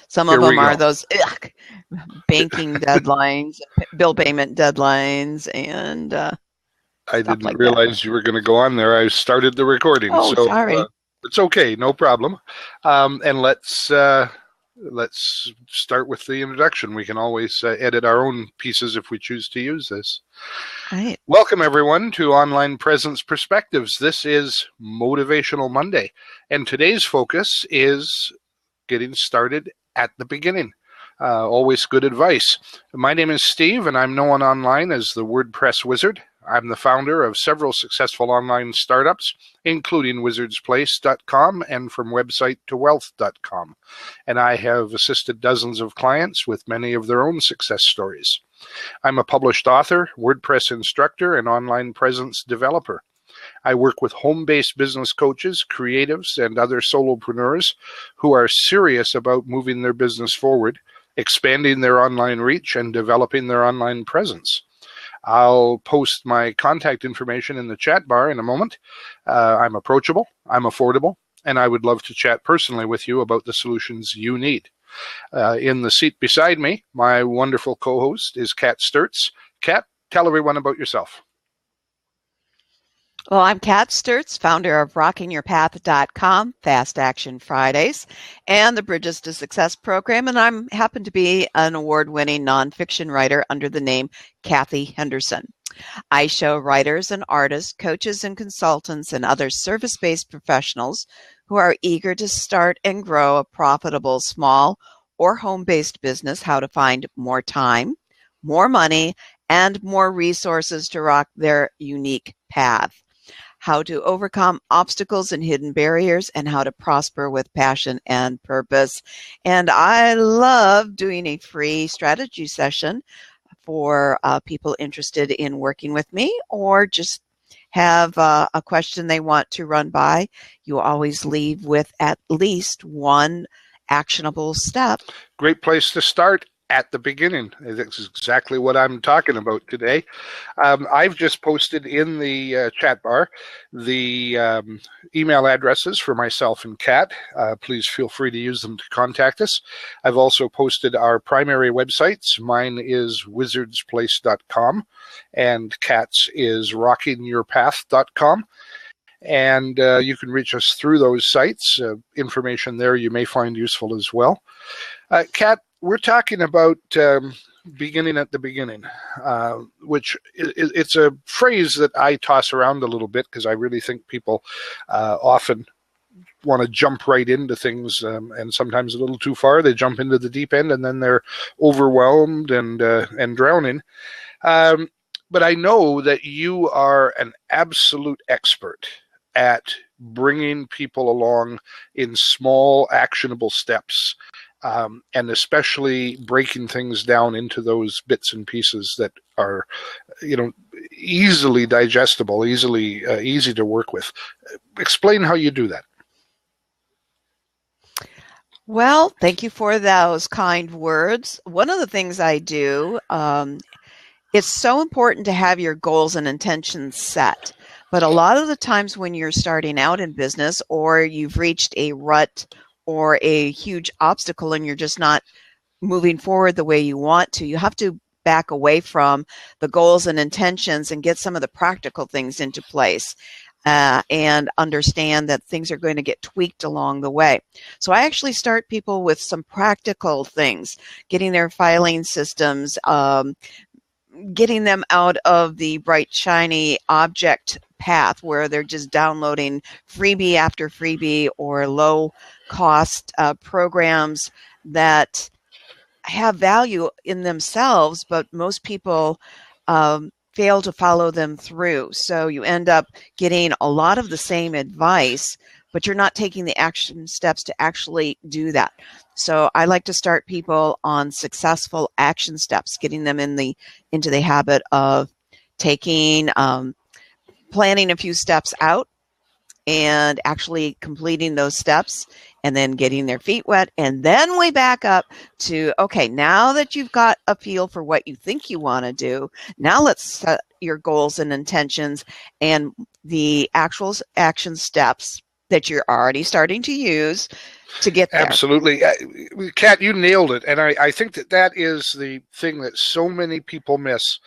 Some of Here we them are go. those banking deadlines, bill payment deadlines, and I stuff didn't like that. realize you were going to go on there. I started the recording, Oh, so sorry. it's okay, no problem. And let's start with the introduction. We can always edit our own pieces if we choose to use this. Right. Welcome, everyone, to Online Presence Perspectives. This is Motivational Monday, and today's focus is getting started at the beginning. Always good advice. My name is Steve, and I'm known online as the WordPress Wizard. I'm the founder of several successful online startups, including wizardsplace.com and from website to wealth.com. And I have assisted dozens of clients with many of their own success stories. I'm a published author, WordPress instructor, and online presence developer. I work with home-based business coaches, creatives, and other solopreneurs who are serious about moving their business forward, expanding their online reach, and developing their online presence. I'll post my contact information in the chat bar in a moment. I'm approachable, I'm affordable, and I would love to chat personally with you about the solutions you need. In the seat beside me, my wonderful co-host is Kat Sturtz. Kat, tell everyone about yourself. Well, I'm Kat Sturtz, founder of rockingyourpath.com, Fast Action Fridays, and the Bridges to Success program, and I happen to be an award-winning nonfiction writer under the name Kathy Henderson. I show writers and artists, coaches and consultants, and other service-based professionals who are eager to start and grow a profitable small or home-based business how to find more time, more money, and more resources to rock their unique path, how to overcome obstacles and hidden barriers, and how to prosper with passion and purpose. And I love doing a free strategy session for people interested in working with me, or just have a question they want to run by. You always leave with at least one actionable step. Great place to start. At the beginning. That's exactly what I'm talking about today. I've just posted in the chat bar the email addresses for myself and Kat. Please feel free to use them to contact us. I've also posted our primary websites. Mine is wizardsplace.com and Kat's is rockingyourpath.com. And you can reach us through those sites. Information there you may find useful as well. Kat, we're talking about beginning at the beginning, which it's a phrase that I toss around a little bit because I really think people often want to jump right into things, and sometimes a little too far. They jump into the deep end and then they're overwhelmed and drowning. But I know that you are an absolute expert at bringing people along in small, actionable steps. And especially breaking things down into those bits and pieces that are, easily digestible, easy to work with. Explain how you do that. Well, thank you for those kind words. One of the things I do, it's so important to have your goals and intentions set. But a lot of the times when you're starting out in business, or you've reached a rut or a huge obstacle and you're just not moving forward the way you want to, you have to back away from the goals and intentions and get some of the practical things into place, and understand that things are going to get tweaked along the way. So I actually start people with some practical things, getting their filing systems, getting them out of the bright, shiny object path where they're just downloading freebie after freebie or low cost programs that have value in themselves, but most people fail to follow them through. So you end up getting a lot of the same advice, but you're not taking the action steps to actually do that. So I like to start people on successful action steps, getting them into the habit of taking, planning a few steps out and actually completing those steps, and then getting their feet wet. And then we back up to, okay, now that you've got a feel for what you think you want to do, now let's set your goals and intentions and the actual action steps that you're already starting to use to get there. Absolutely. Kat, you nailed it. And I think that is the thing that so many people miss.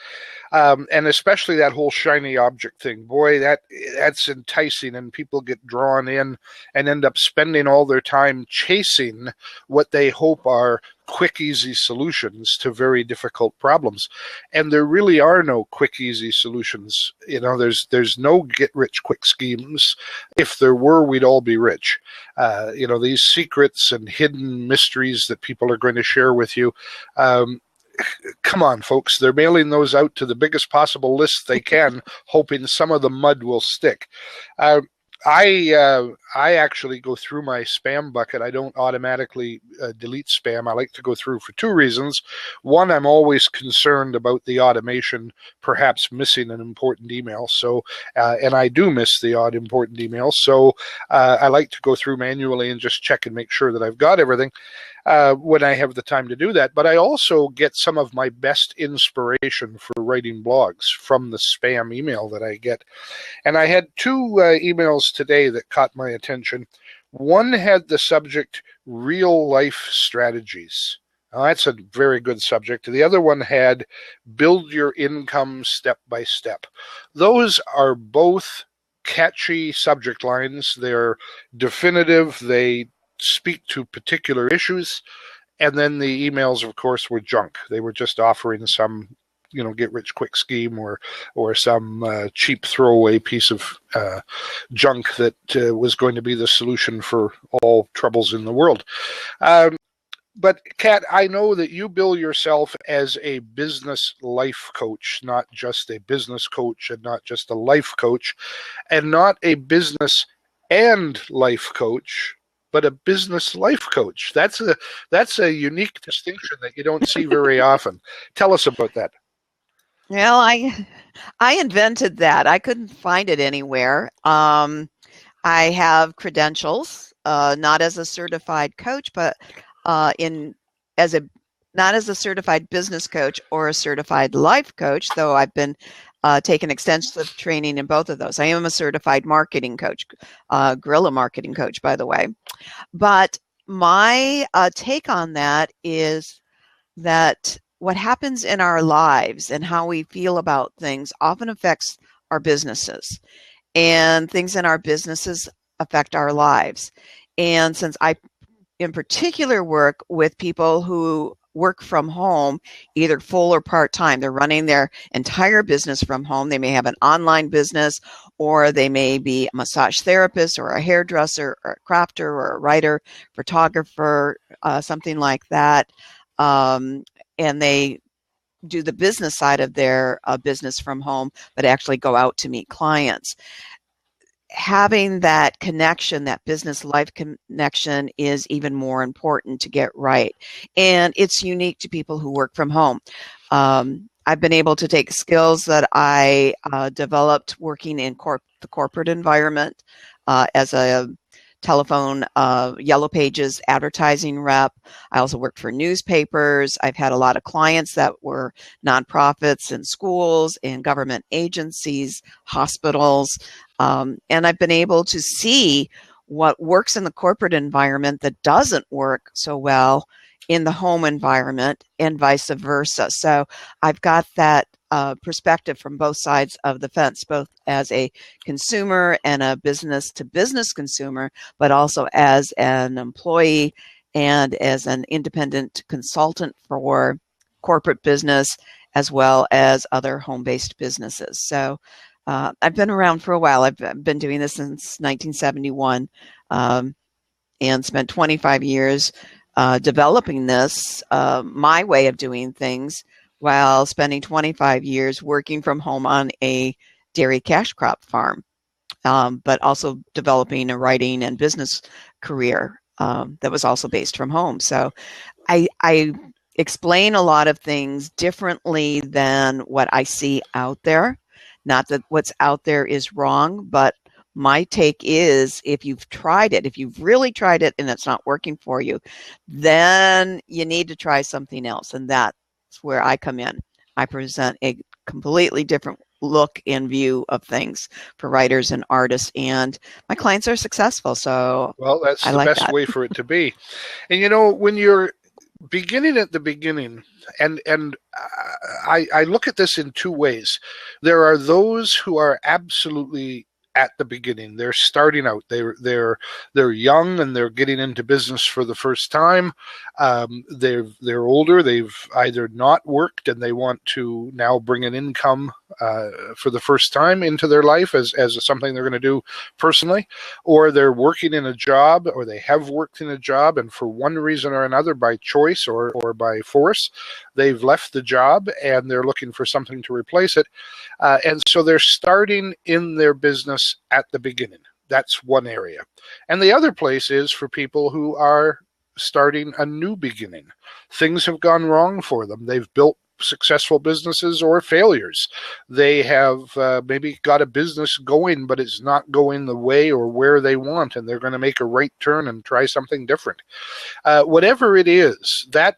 And especially that whole shiny object thing. Boy, that's enticing, and people get drawn in and end up spending all their time chasing what they hope are quick, easy solutions to very difficult problems. And there really are no quick, easy solutions. There's no get-rich-quick schemes. If there were, we'd all be rich. These secrets and hidden mysteries that people are going to share with you, come on, folks. They're mailing those out to the biggest possible list they can, hoping some of the mud will stick. I actually go through my spam bucket. I don't automatically delete spam. I like to go through for two reasons. One, I'm always concerned about the automation perhaps missing an important email. So, and I do miss the odd important email. So I like to go through manually and just check and make sure that I've got everything when I have the time to do that. But I also get some of my best inspiration for writing blogs from the spam email that I get. And I had two emails today that caught my attention. One had the subject real life strategies. Now, that's a very good subject. The other one had build your income step by step. Those are both catchy subject lines. They're definitive. They speak to particular issues. And then the emails, of course, were junk. They were just offering some get rich quick scheme or some cheap throwaway piece of junk that was going to be the solution for all troubles in the world. But Kat, I know that you bill yourself as a business life coach, not just a business coach and not just a life coach, and not a business and life coach, but a business life coach. That's a unique distinction that you don't see very often. Tell us about that. Well, I invented that. I couldn't find it anywhere. I have credentials, not as a certified coach, but not as a certified business coach or a certified life coach, though I've been taken extensive training in both of those. I am a certified marketing coach, guerrilla marketing coach, by the way. But my take on that is that what happens in our lives and how we feel about things often affects our businesses, and things in our businesses affect our lives. And since I, in particular, work with people who work from home, either full or part-time, they're running their entire business from home. They may have an online business, or they may be a massage therapist or a hairdresser or a crafter or a writer, photographer, something like that. And they do the business side of their business from home, but actually go out to meet clients. Having that connection, that business life connection, is even more important to get right. And it's unique to people who work from home. I've been able to take skills that I developed working in the corporate environment as a telephone Yellow Pages advertising rep. I also worked for newspapers. I've had a lot of clients that were nonprofits and schools and government agencies, hospitals, and I've been able to see what works in the corporate environment that doesn't work so well in the home environment, and vice versa. So I've got that perspective from both sides of the fence, both as a consumer and a business-to-business consumer, but also as an employee and as an independent consultant for corporate business, as well as other home-based businesses. So I've been around for a while. I've been doing this since 1971 and spent 25 years developing this, my way of doing things, while spending 25 years working from home on a dairy cash crop farm, but also developing a writing and business career that was also based from home. So I explain a lot of things differently than what I see out there. Not that what's out there is wrong, but my take is, if you've tried it, if you've really tried it and it's not working for you, then you need to try something else. And that's where I come in. I present a completely different look and view of things for writers and artists, and my clients are successful, so Well, that's I the like best that. way for it to be. And you know, when you're beginning at the beginning, and I look at this in two ways. There are those who are absolutely at the beginning. They're starting out. They're young and they're getting into business for the first time. They're older. They've either not worked and they want to now bring an income for the first time into their life as something they're going to do personally, or they're working in a job, or they have worked in a job, and for one reason or another, by choice or by force, they've left the job and they're looking for something to replace it. And so they're starting in their business at the beginning. That's one area. And the other place is for people who are starting a new beginning. Things have gone wrong for them. They've built successful businesses or failures. They have maybe got a business going, but it's not going the way or where they want, and they're going to make a right turn and try something different. Whatever it is, that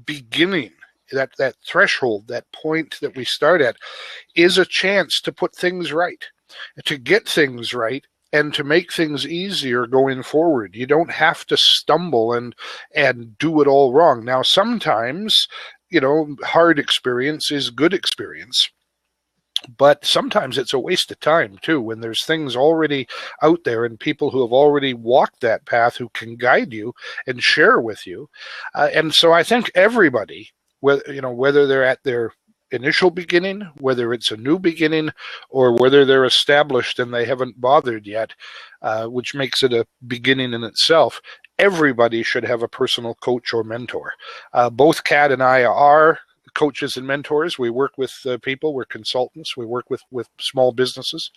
beginning, that threshold, that point that we start at, is a chance to put things right, to get things right, and to make things easier going forward. You don't have to stumble and do it all wrong. Now, sometimes, hard experience is good experience. But sometimes it's a waste of time too, when there's things already out there and people who have already walked that path who can guide you and share with you. And so I think everybody, whether they're at their initial beginning, whether it's a new beginning, or whether they're established and they haven't bothered yet, which makes it a beginning in itself, everybody should have a personal coach or mentor. Both Kat and I are coaches and mentors. We work with people. We're consultants. We work with small businesses.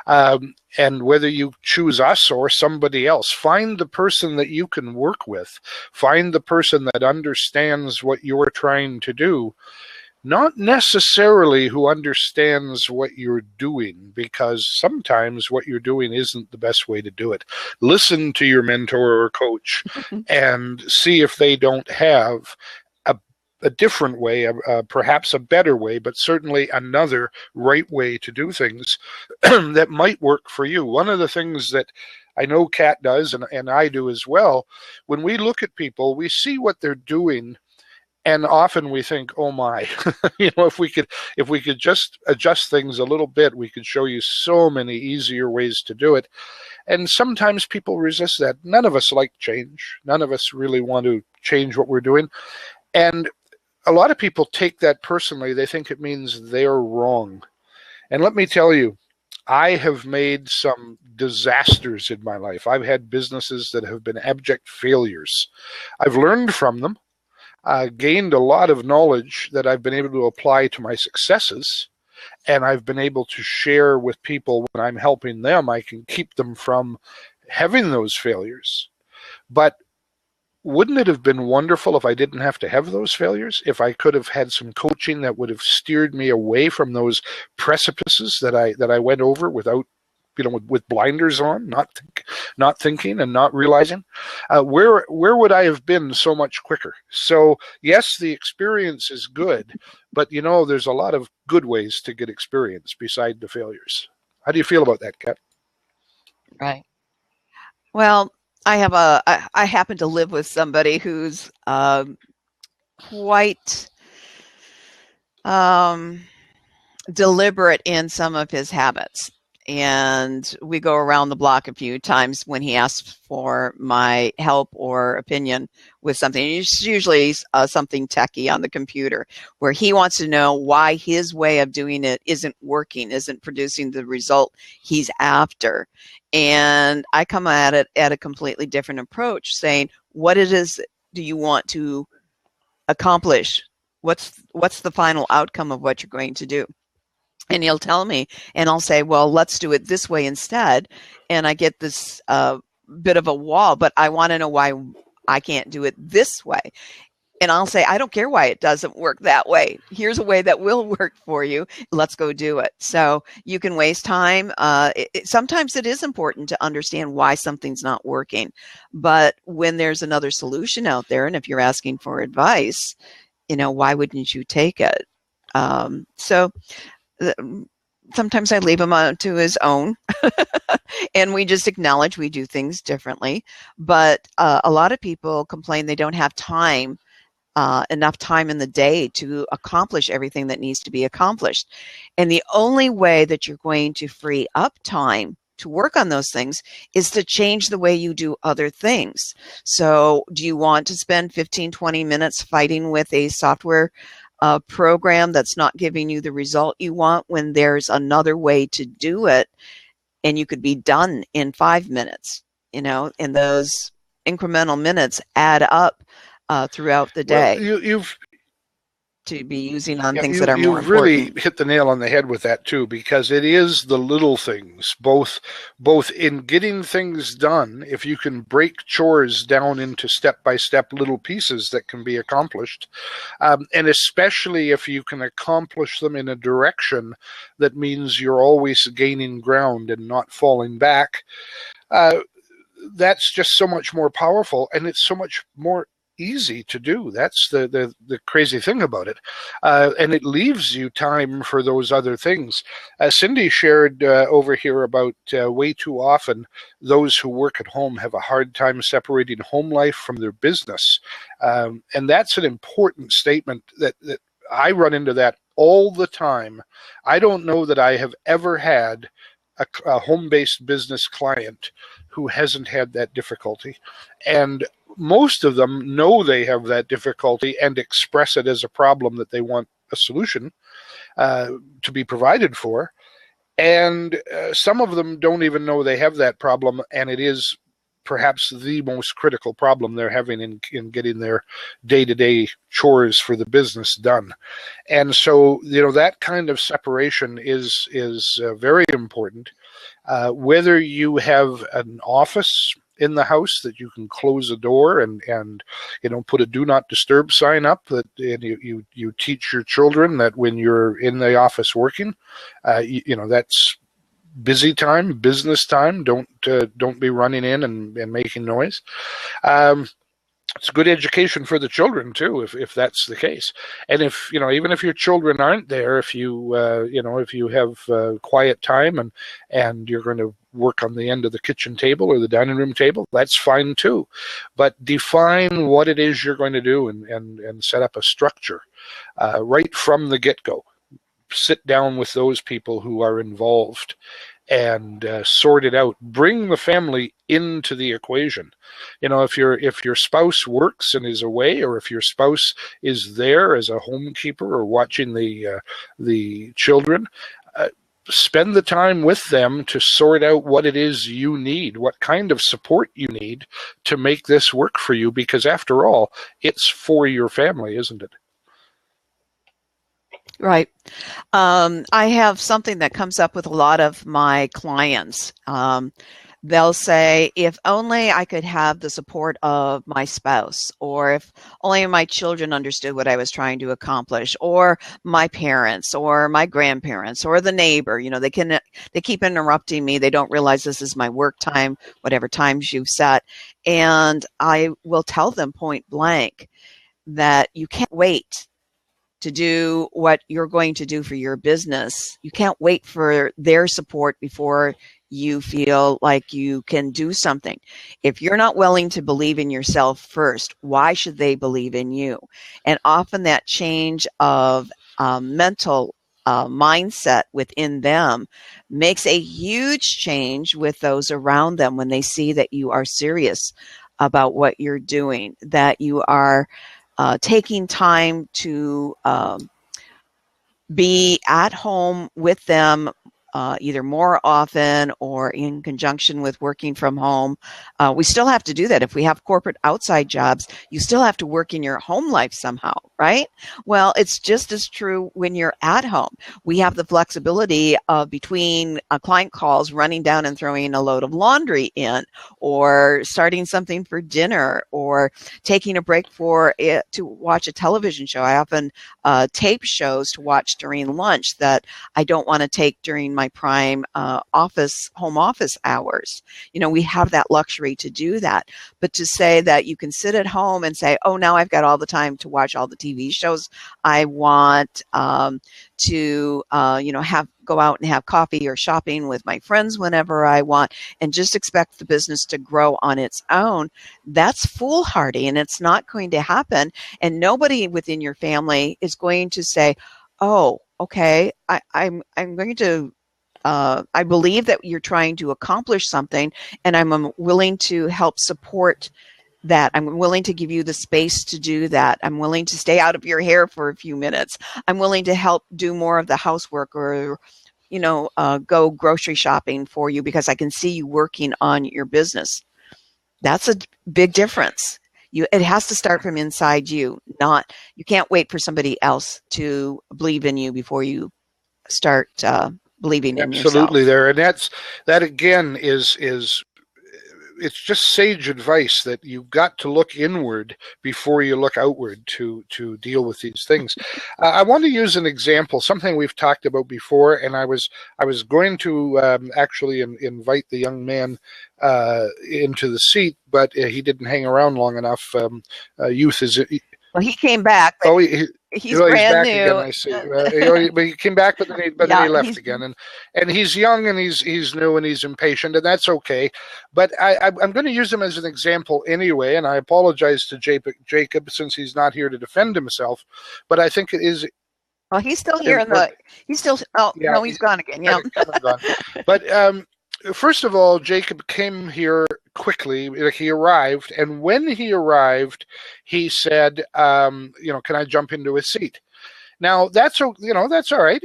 And whether you choose us or somebody else, find the person that you can work with. Find the person that understands what you're trying to do, not necessarily who understands what you're doing, because sometimes what you're doing isn't the best way to do it. Listen to your mentor or coach and see if they don't have a different way, perhaps a better way, but certainly another right way to do things that might work for you. One of the things that I know Kat does, and I do as well, when we look at people, we see what they're doing, and often we think, oh my, if we could just adjust things a little bit, we could show you so many easier ways to do it. And sometimes people resist that. None of us like change. None of us really want to change what we're doing. And a lot of people take that personally. They think it means they're wrong. And let me tell you, I have made some disasters in my life. I've had businesses that have been abject failures. I've learned from them, gained a lot of knowledge that I've been able to apply to my successes, and I've been able to share with people when I'm helping them. I can keep them from having those failures. But wouldn't it have been wonderful if I didn't have to have those failures? If I could have had some coaching that would have steered me away from those precipices that I went over without, with blinders on, not thinking and not realizing, where would I have been so much quicker? So yes, the experience is good, but there's a lot of good ways to get experience beside the failures. How do you feel about that, Kat? Right. Well, I happen to live with somebody who's quite deliberate in some of his habits. And we go around the block a few times when he asks for my help or opinion with something. It's usually something techie on the computer, where he wants to know why his way of doing it isn't working, isn't producing the result he's after. And I come at it at a completely different approach, saying, what it is do you want to accomplish? What's the final outcome of what you're going to do? And he'll tell me, and I'll say, well, let's do it this way instead. And I get this bit of a wall, but I want to know why I can't do it this way. And I'll say, I don't care why it doesn't work that way. Here's a way that will work for you. Let's go do it. So you can waste time. Sometimes it is important to understand why something's not working. But when there's another solution out there, and if you're asking for advice, why wouldn't you take it? So sometimes I leave him out to his own, and we just acknowledge we do things differently. But a lot of people complain they don't have time, enough time in the day to accomplish everything that needs to be accomplished. And the only way that you're going to free up time to work on those things is to change the way you do other things. So do you want to spend 15, 20 minutes fighting with a software program that's not giving you the result you want, when there's another way to do it and you could be done in 5 minutes? And those incremental minutes add up throughout the Well, day to be using on things that are more you've really important. hit the nail on the head with that too, because it is the little things, both in getting things done. If you can break chores down into step-by-step little pieces that can be accomplished, and especially if you can accomplish them in a direction that means you're always gaining ground and not falling back, that's just so much more powerful, and it's so much more easy to do. That's the crazy thing about it. And it leaves you time for those other things. Cindy shared over here about way too often those who work at home have a hard time separating home life from their business. And that's an important statement that I run into that all the time. I don't know that I have ever had a home-based business client who hasn't had that difficulty. And most of them know they have that difficulty and express it as a problem that they want a solution to be provided for. And some of them don't even know they have that problem, and it is perhaps the most critical problem they're having in getting their day-to-day chores for the business done. And so, that kind of separation is very important. Whether you have an office in the house that you can close a door and put a do not disturb sign up, that and you teach your children that when you're in the office working, that's busy time, business time. Don't be running in and making noise. It's a good education for the children too, if that's the case. And if even if your children aren't there, if you have quiet time and you're going to work on the end of the kitchen table or the dining room table, that's fine too. But define what it is you're going to do and set up a structure right from the get-go. Sit down with those people who are involved and sort it out. Bring the family into the equation. If your spouse works and is away, or if your spouse is there as a homekeeper or watching the children, spend the time with them to sort out what it is you need, what kind of support you need to make this work for you, because after all, it's for your family, isn't it? Right. I have something that comes up with a lot of my clients. They'll say, if only I could have the support of my spouse, or if only my children understood what I was trying to accomplish, or my parents, or my grandparents, or the neighbor. They keep interrupting me. They don't realize this is my work time, whatever times you've set. And I will tell them point blank that you can't wait to do what you're going to do for your business. You can't wait for their support before you feel like you can do something. If you're not willing to believe in yourself first, why should they believe in you? And often that change of mental mindset within them makes a huge change with those around them when they see that you are serious about what you're doing, that you are taking time to be at home with them either more often or in conjunction with working from home. We still have to do that. If we have corporate outside jobs, you still have to work in your home life somehow, right? Well, it's just as true when you're at home. We have the flexibility of between client calls, running down and throwing a load of laundry in, or starting something for dinner, or taking a break for it to watch a television show. I often tape shows to watch during lunch that I don't want to take during my prime home office hours. We have that luxury to do that. But to say that you can sit at home and say, oh, now I've got all the time to watch all the TV shows I want, to have go out and have coffee or shopping with my friends whenever I want, and just expect the business to grow on its own, that's foolhardy, and it's not going to happen. And nobody within your family is going to say, oh, okay, I'm going to I believe that you're trying to accomplish something, and I'm willing to help support that. I'm willing to give you the space to do that. I'm willing to stay out of your hair for a few minutes. I'm willing to help do more of the housework, or go grocery shopping for you because I can see you working on your business. That's a big difference. It has to start from inside you. You can't wait for somebody else to believe in you before you start believing in yourself. Absolutely, there, and that again is it's just sage advice that you've got to look inward before you look outward to deal with these things. I want to use an example, something we've talked about before, and I was going to actually invite the young man into the seat, but he didn't hang around long enough. Youth is. Well, he came back. Oh, he's brand back new. Again, I see. But he came back, but then he left again. And he's young, and he's new, and he's impatient, and that's okay. But I'm going to use him as an example anyway, and I apologize to Jacob since he's not here to defend himself. But I think it is. Well, he's still here he's still. Oh, yeah, no, he's gone again. Yeah. Gone. But first of all, Jacob came here quickly. He arrived, and when he arrived, he said, "Can I jump into his seat?" Now that's all right.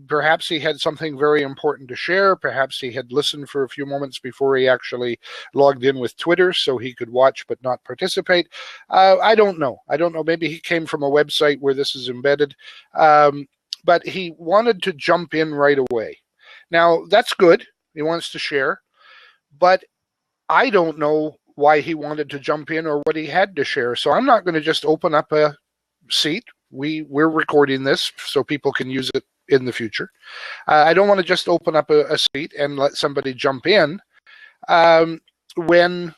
Perhaps he had something very important to share. Perhaps he had listened for a few moments before he actually logged in with Twitter, so he could watch but not participate. I don't know. Maybe he came from a website where this is embedded, but he wanted to jump in right away. Now that's good. He wants to share, but I don't know why he wanted to jump in or what he had to share. So I'm not going to just open up a seat. We're recording this so people can use it in the future. I don't want to just open up a seat and let somebody jump in when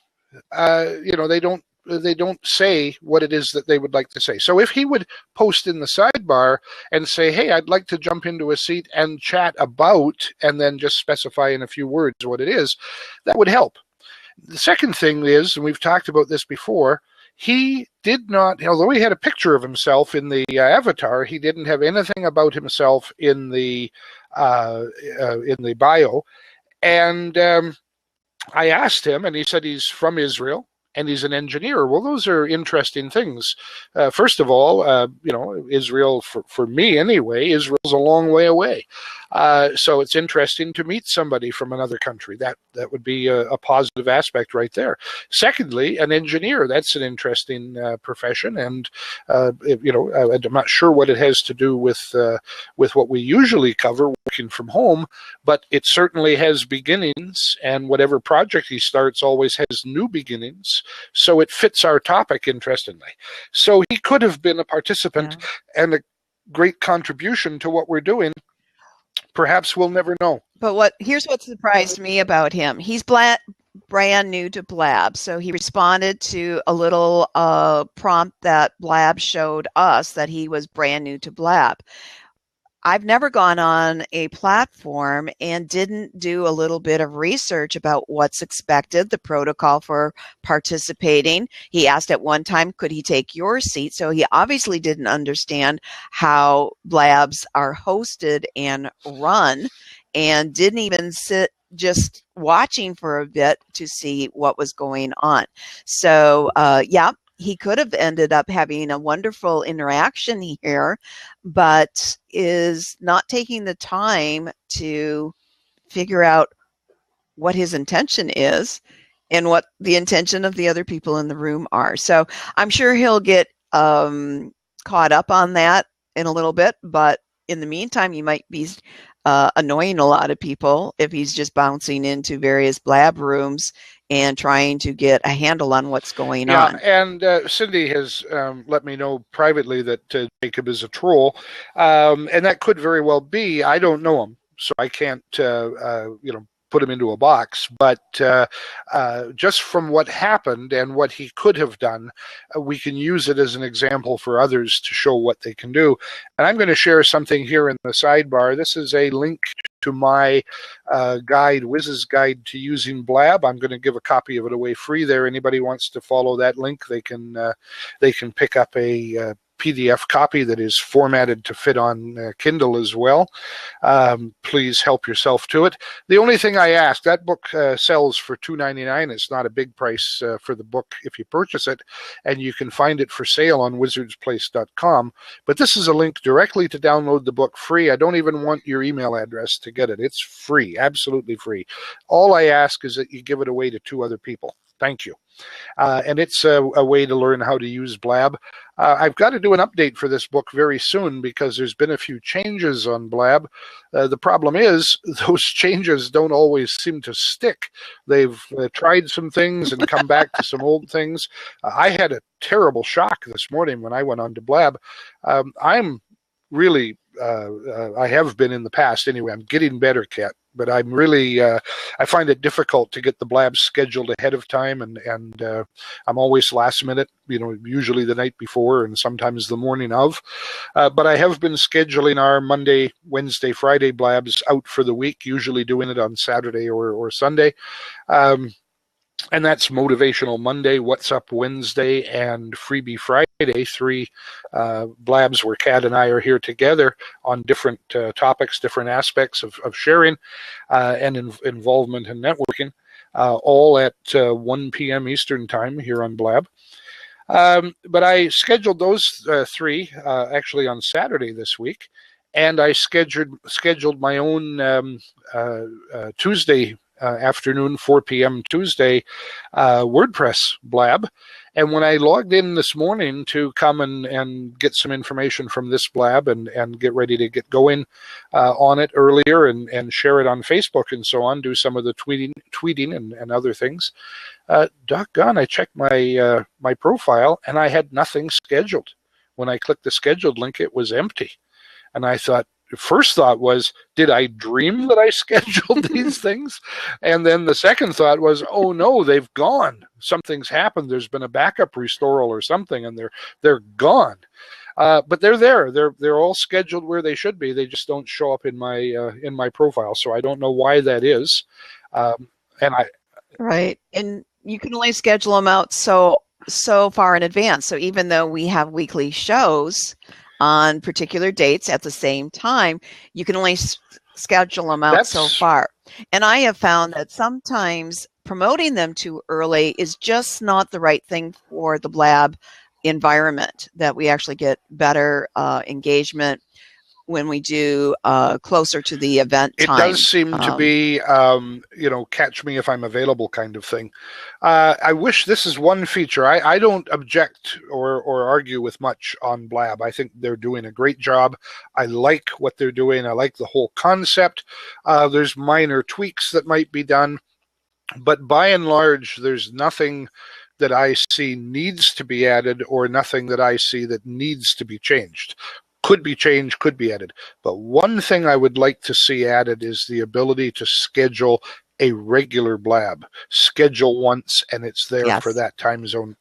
they don't say what it is that they would like to say. So if he would post in the sidebar and say, hey, I'd like to jump into a seat and chat about, and then just specify in a few words what it is, that would help. The second thing is, and we've talked about this before, he did not, although he had a picture of himself in the avatar, he didn't have anything about himself in the bio. And I asked him, and he said he's from Israel, and he's an engineer. Well, those are interesting things. First of all, Israel, for me anyway, Israel's a long way away. So it's interesting to meet somebody from another country. That would be a positive aspect right there. Secondly, an engineer, that's an interesting profession. And, I'm not sure what it has to do with what we usually cover, working from home, but it certainly has beginnings, and whatever project he starts always has new beginnings. So it fits our topic, interestingly. So he could have been a participant and a great contribution to what we're doing. Perhaps we'll never know. But here's what surprised me about him. He's brand new to Blab, so he responded to a little prompt that Blab showed us that he was brand new to Blab. I've never gone on a platform and didn't do a little bit of research about what's expected, the protocol for participating. He asked at one time, could he take your seat? So he obviously didn't understand how Blabs are hosted and run, and didn't even sit just watching for a bit to see what was going on. So, he could have ended up having a wonderful interaction here, but is not taking the time to figure out what his intention is and what the intention of the other people in the room are. So I'm sure he'll get caught up on that in a little bit, but in the meantime, you might be annoying a lot of people if he's just bouncing into various Blab rooms and trying to get a handle on what's going on. And Cindy has let me know privately that Jacob is a troll, and that could very well be. I don't know him, so I can't, put him into a box. But just from what happened and what he could have done, we can use it as an example for others to show what they can do. And I'm going to share something here in the sidebar. This is a link to my guide, Wiz's Guide to Using Blab. I'm going to give a copy of it away free there. Anybody wants to follow that link, they can pick up a PDF copy that is formatted to fit on Kindle as well. Please help yourself to it. The only thing I ask, that book sells for $2.99. It's not a big price for the book if you purchase it, and you can find it for sale on wizardsplace.com. But this is a link directly to download the book free. I don't even want your email address to get it. It's free, absolutely free. All I ask is that you give it away to 2 other people. Thank you. And it's a way to learn how to use Blab. I've got to do an update for this book very soon because there's been a few changes on Blab. The problem is those changes don't always seem to stick. They've tried some things and come back to some old things. I had a terrible shock this morning when I went on to Blab. I'm really, I have been in the past anyway. I'm getting better, Kat. But I'm really, I find it difficult to get the Blab scheduled ahead of time, and I'm always last minute, usually the night before and sometimes the morning of. But I have been scheduling our Monday, Wednesday, Friday Blabs out for the week, usually doing it on Saturday or Sunday. And that's Motivational Monday, What's Up Wednesday, and Freebie Friday, 3 blabs where Kat and I are here together on different topics, different aspects of sharing and involvement and networking, all at 1 p.m. Eastern Time here on Blab. But I scheduled those 3 actually on Saturday this week, and I scheduled my own Tuesday afternoon, 4 p.m. Tuesday, WordPress Blab. And when I logged in this morning to come and get some information from this Blab and get ready to get going on it earlier and share it on Facebook and so on, do some of the tweeting and other things, doggone, I checked my my profile and I had nothing scheduled. When I clicked the scheduled link, it was empty. And I thought, first thought was, did I dream that I scheduled these things? And then the second thought was, oh no, they've gone. Something's happened. There's been a backup restoral or something, and they're gone. But they're there. They're all scheduled where they should be. They just don't show up in my profile. So I don't know why that is. Right, and you can only schedule them out so far in advance. So even though we have weekly shows on particular dates at the same time, you can only schedule them out so far. And I have found that sometimes promoting them too early is just not the right thing for the Blab environment, that we actually get better engagement when we do closer to the event time. It does seem to be, catch me if I'm available kind of thing. I wish this is one feature. I don't object or argue with much on Blab. I think they're doing a great job. I like what they're doing. I like the whole concept. There's minor tweaks that might be done, but by and large, there's nothing that I see needs to be added or nothing that I see that needs to be changed. Could be changed, could be added. But one thing I would like to see added is the ability to schedule a regular Blab. Schedule once and it's there for that time zone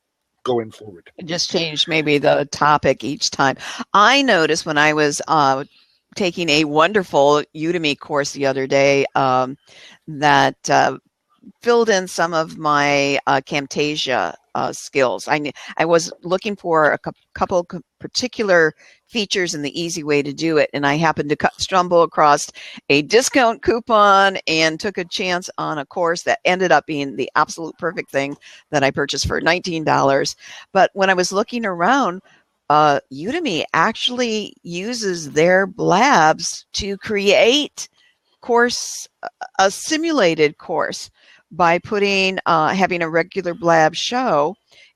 going forward. Just change maybe the topic each time. I noticed when I was taking a wonderful Udemy course the other day that filled in some of my Camtasia skills. I was looking for a couple particular features and the easy way to do it, and I happened to stumble across a discount coupon and took a chance on a course that ended up being the absolute perfect thing that I purchased for $19. But when I was looking around, Udemy actually uses their Blabs to create a simulated course by having a regular Blab show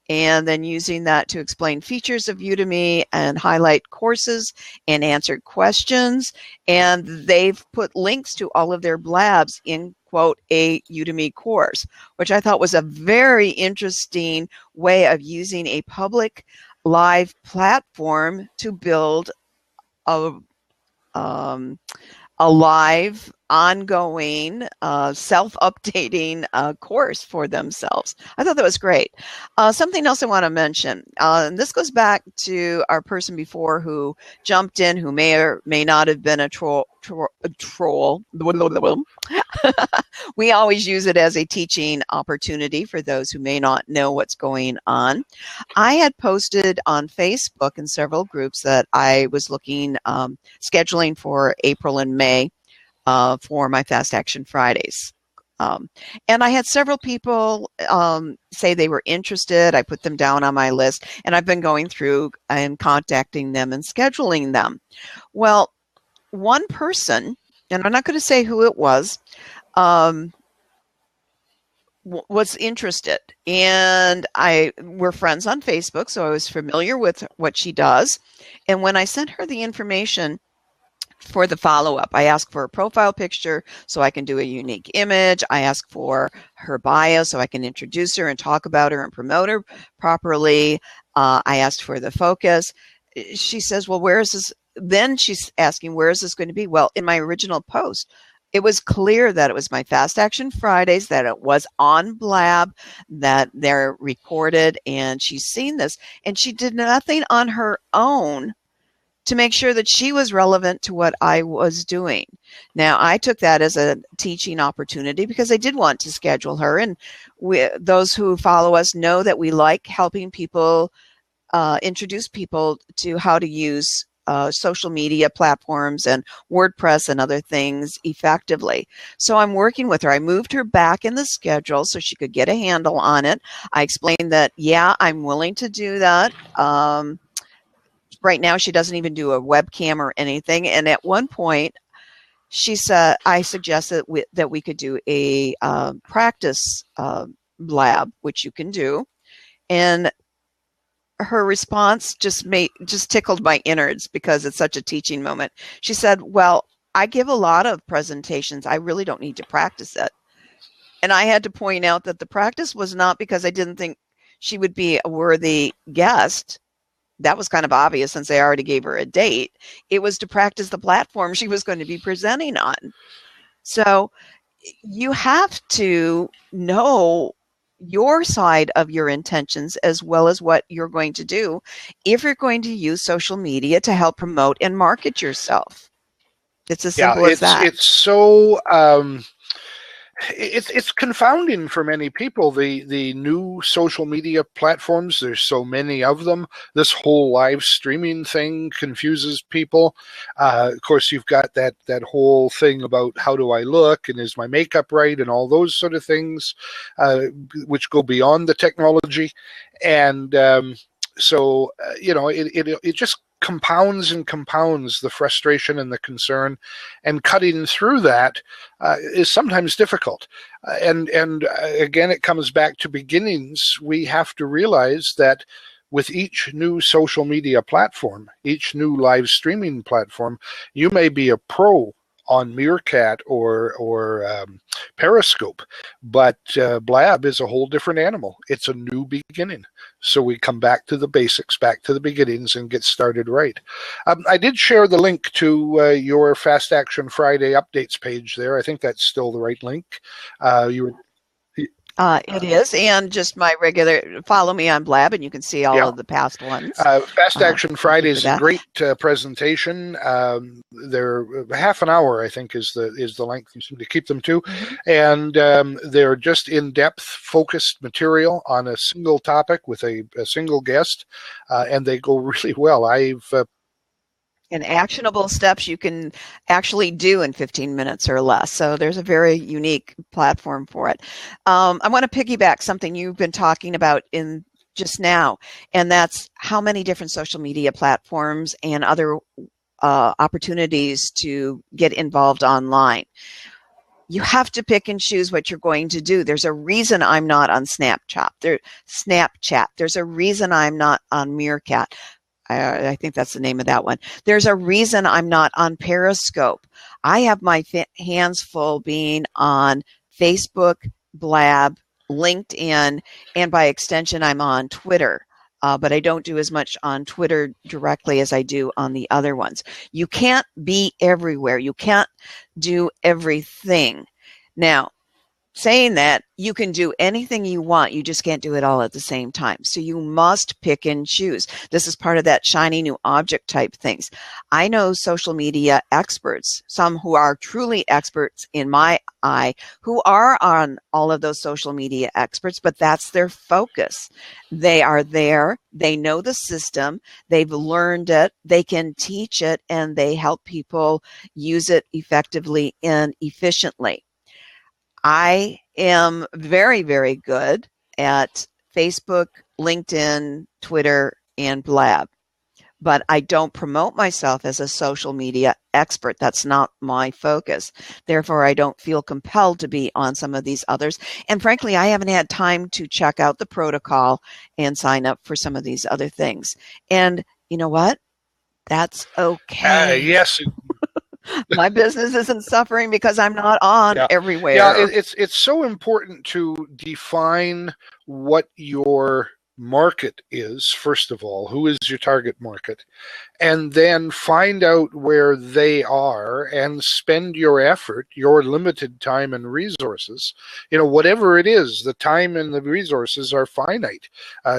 and then using that to explain features of Udemy and highlight courses and answer questions. And they've put links to all of their Blabs in, quote, a Udemy course, which I thought was a very interesting way of using a public live platform to build a a live, ongoing, self-updating course for themselves. I thought that was great. Something else I want to mention, and this goes back to our person before who jumped in, who may or may not have been a troll. We always use it as a teaching opportunity for those who may not know what's going on. I had posted on Facebook in several groups that I was looking, scheduling for April and May for my Fast Action Fridays. And I had several people say they were interested. I put them down on my list, and I've been going through and contacting them and scheduling them. Well, one person, and I'm not going to say who it was interested, and we're friends on Facebook, so I was familiar with what she does. And when I sent her the information for the follow-up, I ask for a profile picture so I can do a unique image. I ask for her bio so I can introduce her and talk about her and promote her properly. I asked for the focus. She says, well, where is this? Then she's asking, where is this going to be? Well, in my original post, it was clear that it was my Fast Action Fridays, that it was on Blab, that they're recorded, and she's seen this. And she did nothing on her own to make sure that she was relevant to what I was doing. Now, I took that as a teaching opportunity because I did want to schedule her. And those who follow us know that we like helping people introduce people to how to use social media platforms and WordPress and other things effectively. So I'm working with her. I moved her back in the schedule so she could get a handle on it. I explained that, yeah, I'm willing to do that. Right now, she doesn't even do a webcam or anything. And at one point, she said, I suggested that we could do a practice lab, which you can do. And her response just tickled my innards because it's such a teaching moment. She said, well, I give a lot of presentations. I really don't need to practice it. And I had to point out that the practice was not because I didn't think she would be a worthy guest. That was kind of obvious since I already gave her a date. It was to practice the platform she was going to be presenting on. So you have to know your side of your intentions as well as what you're going to do if you're going to use social media to help promote and market yourself. It's as simple as that. It's so it's confounding for many people, the new social media platforms. There's so many of them. This whole live streaming thing confuses people. Of course, you've got that whole thing about how do I look and is my makeup right and all those sort of things, which go beyond the technology. And so it just compounds and compounds the frustration and the concern, and cutting through that is sometimes difficult. And again, it comes back to beginnings. We have to realize that with each new social media platform, each new live streaming platform, you may be a pro on Meerkat or Periscope, but Blab is a whole different animal. It's a new beginning. So we come back to the basics, back to the beginnings, and get started right. I did share the link to your Fast Action Friday updates page there. I think that's still the right link. It is, and just my regular, follow me on Blab, and you can see all of the past ones. Fast Action Friday is a great presentation. They're half an hour, I think, is the length you seem to keep them to, and they're just in-depth, focused material on a single topic with a single guest, and they go really well. And actionable steps you can actually do in 15 minutes or less. So there's a very unique platform for it. I want to piggyback something you've been talking about in just now, and that's how many different social media platforms and other opportunities to get involved online. You have to pick and choose what you're going to do. There's a reason I'm not on Snapchat. There's a reason I'm not on Meerkat. I think that's the name of that one. There's a reason I'm not on Periscope. I have my hands full being on Facebook, Blab, LinkedIn, and by extension, I'm on Twitter. but I don't do as much on Twitter directly as I do on the other ones. You can't be everywhere. You can't do everything. Now, saying that, you can do anything you want, you just can't do it all at the same time. So you must pick and choose. This is part of that shiny new object type things. I know social media experts, some who are truly experts in my eye, who are on all of those social media experts, but that's their focus. They are there, they know the system, they've learned it, they can teach it, and they help people use it effectively and efficiently. I am very, very good at Facebook, LinkedIn, Twitter, and Blab, but I don't promote myself as a social media expert. That's not my focus. Therefore, I don't feel compelled to be on some of these others. And frankly, I haven't had time to check out the protocol and sign up for some of these other things. And you know what? That's okay. Yes. My business isn't suffering because I'm not on everywhere. Yeah, it's so important to define what your market is, first of all. Who is your target market? And then find out where they are and spend your effort, your limited time and resources. Whatever it is, the time and the resources are finite.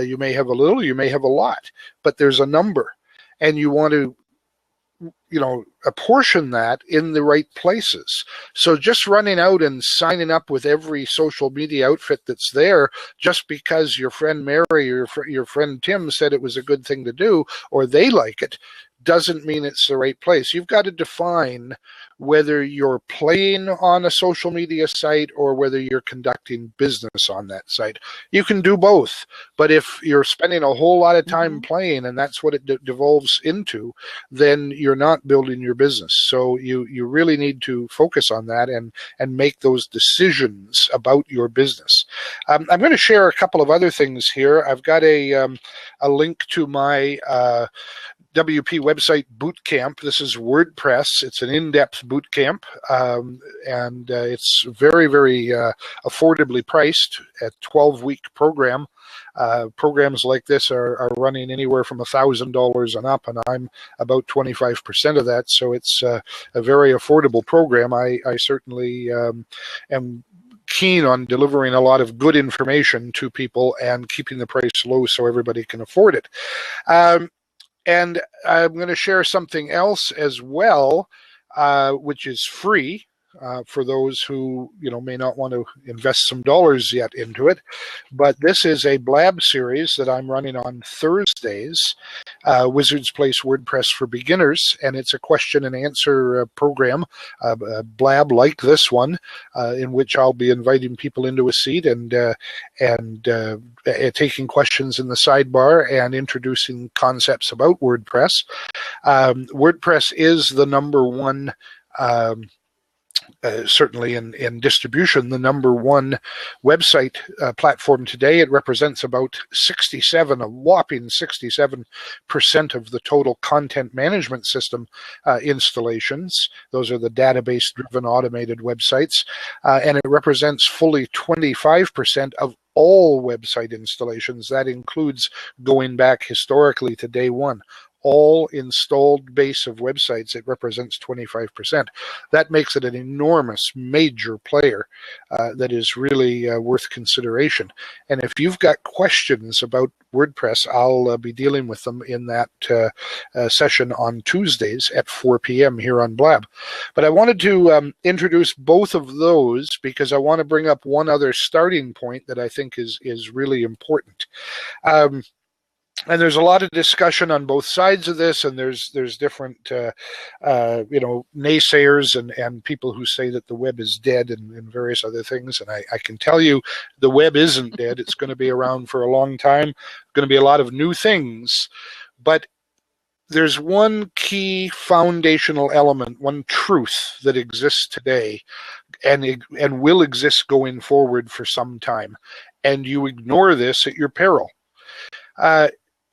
You may have a little, you may have a lot, but there's a number. And you want to apportion that in the right places. So just running out and signing up with every social media outfit that's there just because your friend Mary or your friend Tim said it was a good thing to do, or they like it, doesn't mean it's the right place. You've got to define whether you're playing on a social media site or whether you're conducting business on that site. You can do both, but if you're spending a whole lot of time playing and that's what it devolves into, then you're not building your business. So you really need to focus on that and make those decisions about your business. I'm going to share a couple of other things here. I've got a link to my WP website boot camp. This is WordPress. It's an in-depth boot camp, and it's very, very affordably priced at 12-week program. Programs like this are running anywhere from $1,000 and up, and I'm about 25% of that, so it's a very affordable program. I certainly am keen on delivering a lot of good information to people and keeping the price low so everybody can afford it. And I'm going to share something else as well, which is free for those who may not want to invest some dollars yet into it. But this is a Blab series that I'm running on Thursdays, Wizard's Place WordPress for Beginners, and it's a question and answer program, Blab like this one, in which I'll be inviting people into a seat and taking questions in the sidebar and introducing concepts about WordPress. WordPress is the number one certainly in distribution, the number one website platform today. It represents about a whopping 67% of the total content management system installations. Those are the database-driven automated websites. And it represents fully 25% of all website installations. That includes going back historically to day one. All installed base of websites, it represents 25%. That makes it an enormous, major player that is really worth consideration. And if you've got questions about WordPress, I'll be dealing with them in that session on Tuesdays at 4 p.m. here on Blab. But I wanted to introduce both of those because I want to bring up one other starting point that I think is really important. And there's a lot of discussion on both sides of this, and there's different naysayers and people who say that the web is dead and various other things. And I can tell you the web isn't dead. It's going to be around for a long time. Going to be a lot of new things, but there's one key foundational element, one truth that exists today and will exist going forward for some time. And you ignore this at your peril.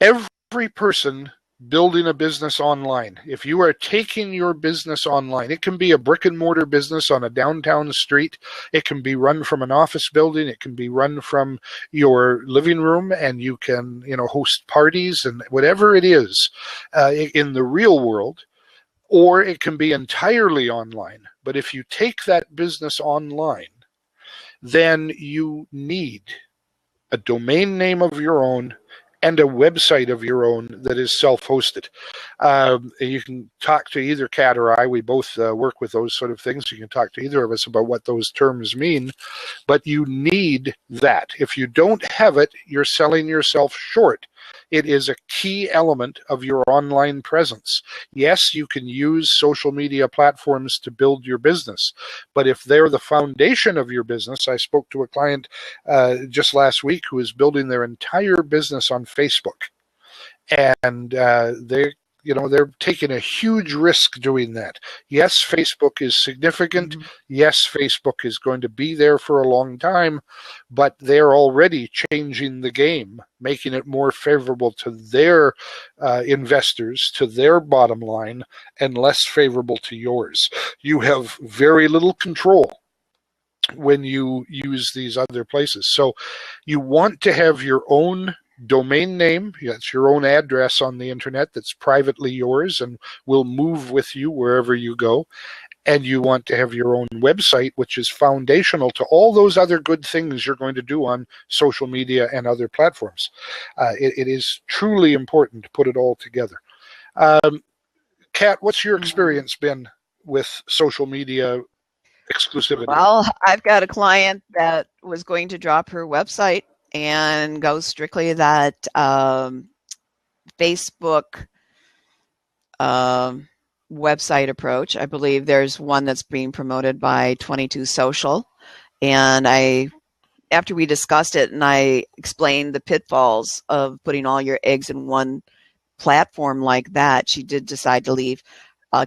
Every person building a business online. If you are taking your business online, it can be a brick and mortar business on a downtown street. It can be run from an office building. It can be run from your living room, and you can, host parties and whatever it is in the real world, or it can be entirely online. But if you take that business online, then you need a domain name of your own and a website of your own that is self-hosted. You can talk to either Kat or I. We both work with those sort of things. You can talk to either of us about what those terms mean, but you need that. If you don't have it, you're selling yourself short. It is a key element of your online presence. Yes, you can use social media platforms to build your business, but if they're the foundation of your business, I spoke to a client just last week who is building their entire business on Facebook, and they're taking a huge risk doing that. Yes, Facebook is significant. Mm-hmm. Yes, Facebook is going to be there for a long time, but they're already changing the game, making it more favorable to their investors, to their bottom line, and less favorable to yours. You have very little control when you use these other places. So you want to have your own domain name. That's your own address on the internet that's privately yours and will move with you wherever you go. And you want to have your own website, which is foundational to all those other good things you're going to do on social media and other platforms. It is truly important to put it all together. Kat, what's your experience been with social media exclusivity? Well, I've got a client that was going to drop her website and go strictly that Facebook website approach. I believe there's one that's being promoted by 22 Social. And after we discussed it and I explained the pitfalls of putting all your eggs in one platform like that, she did decide to leave.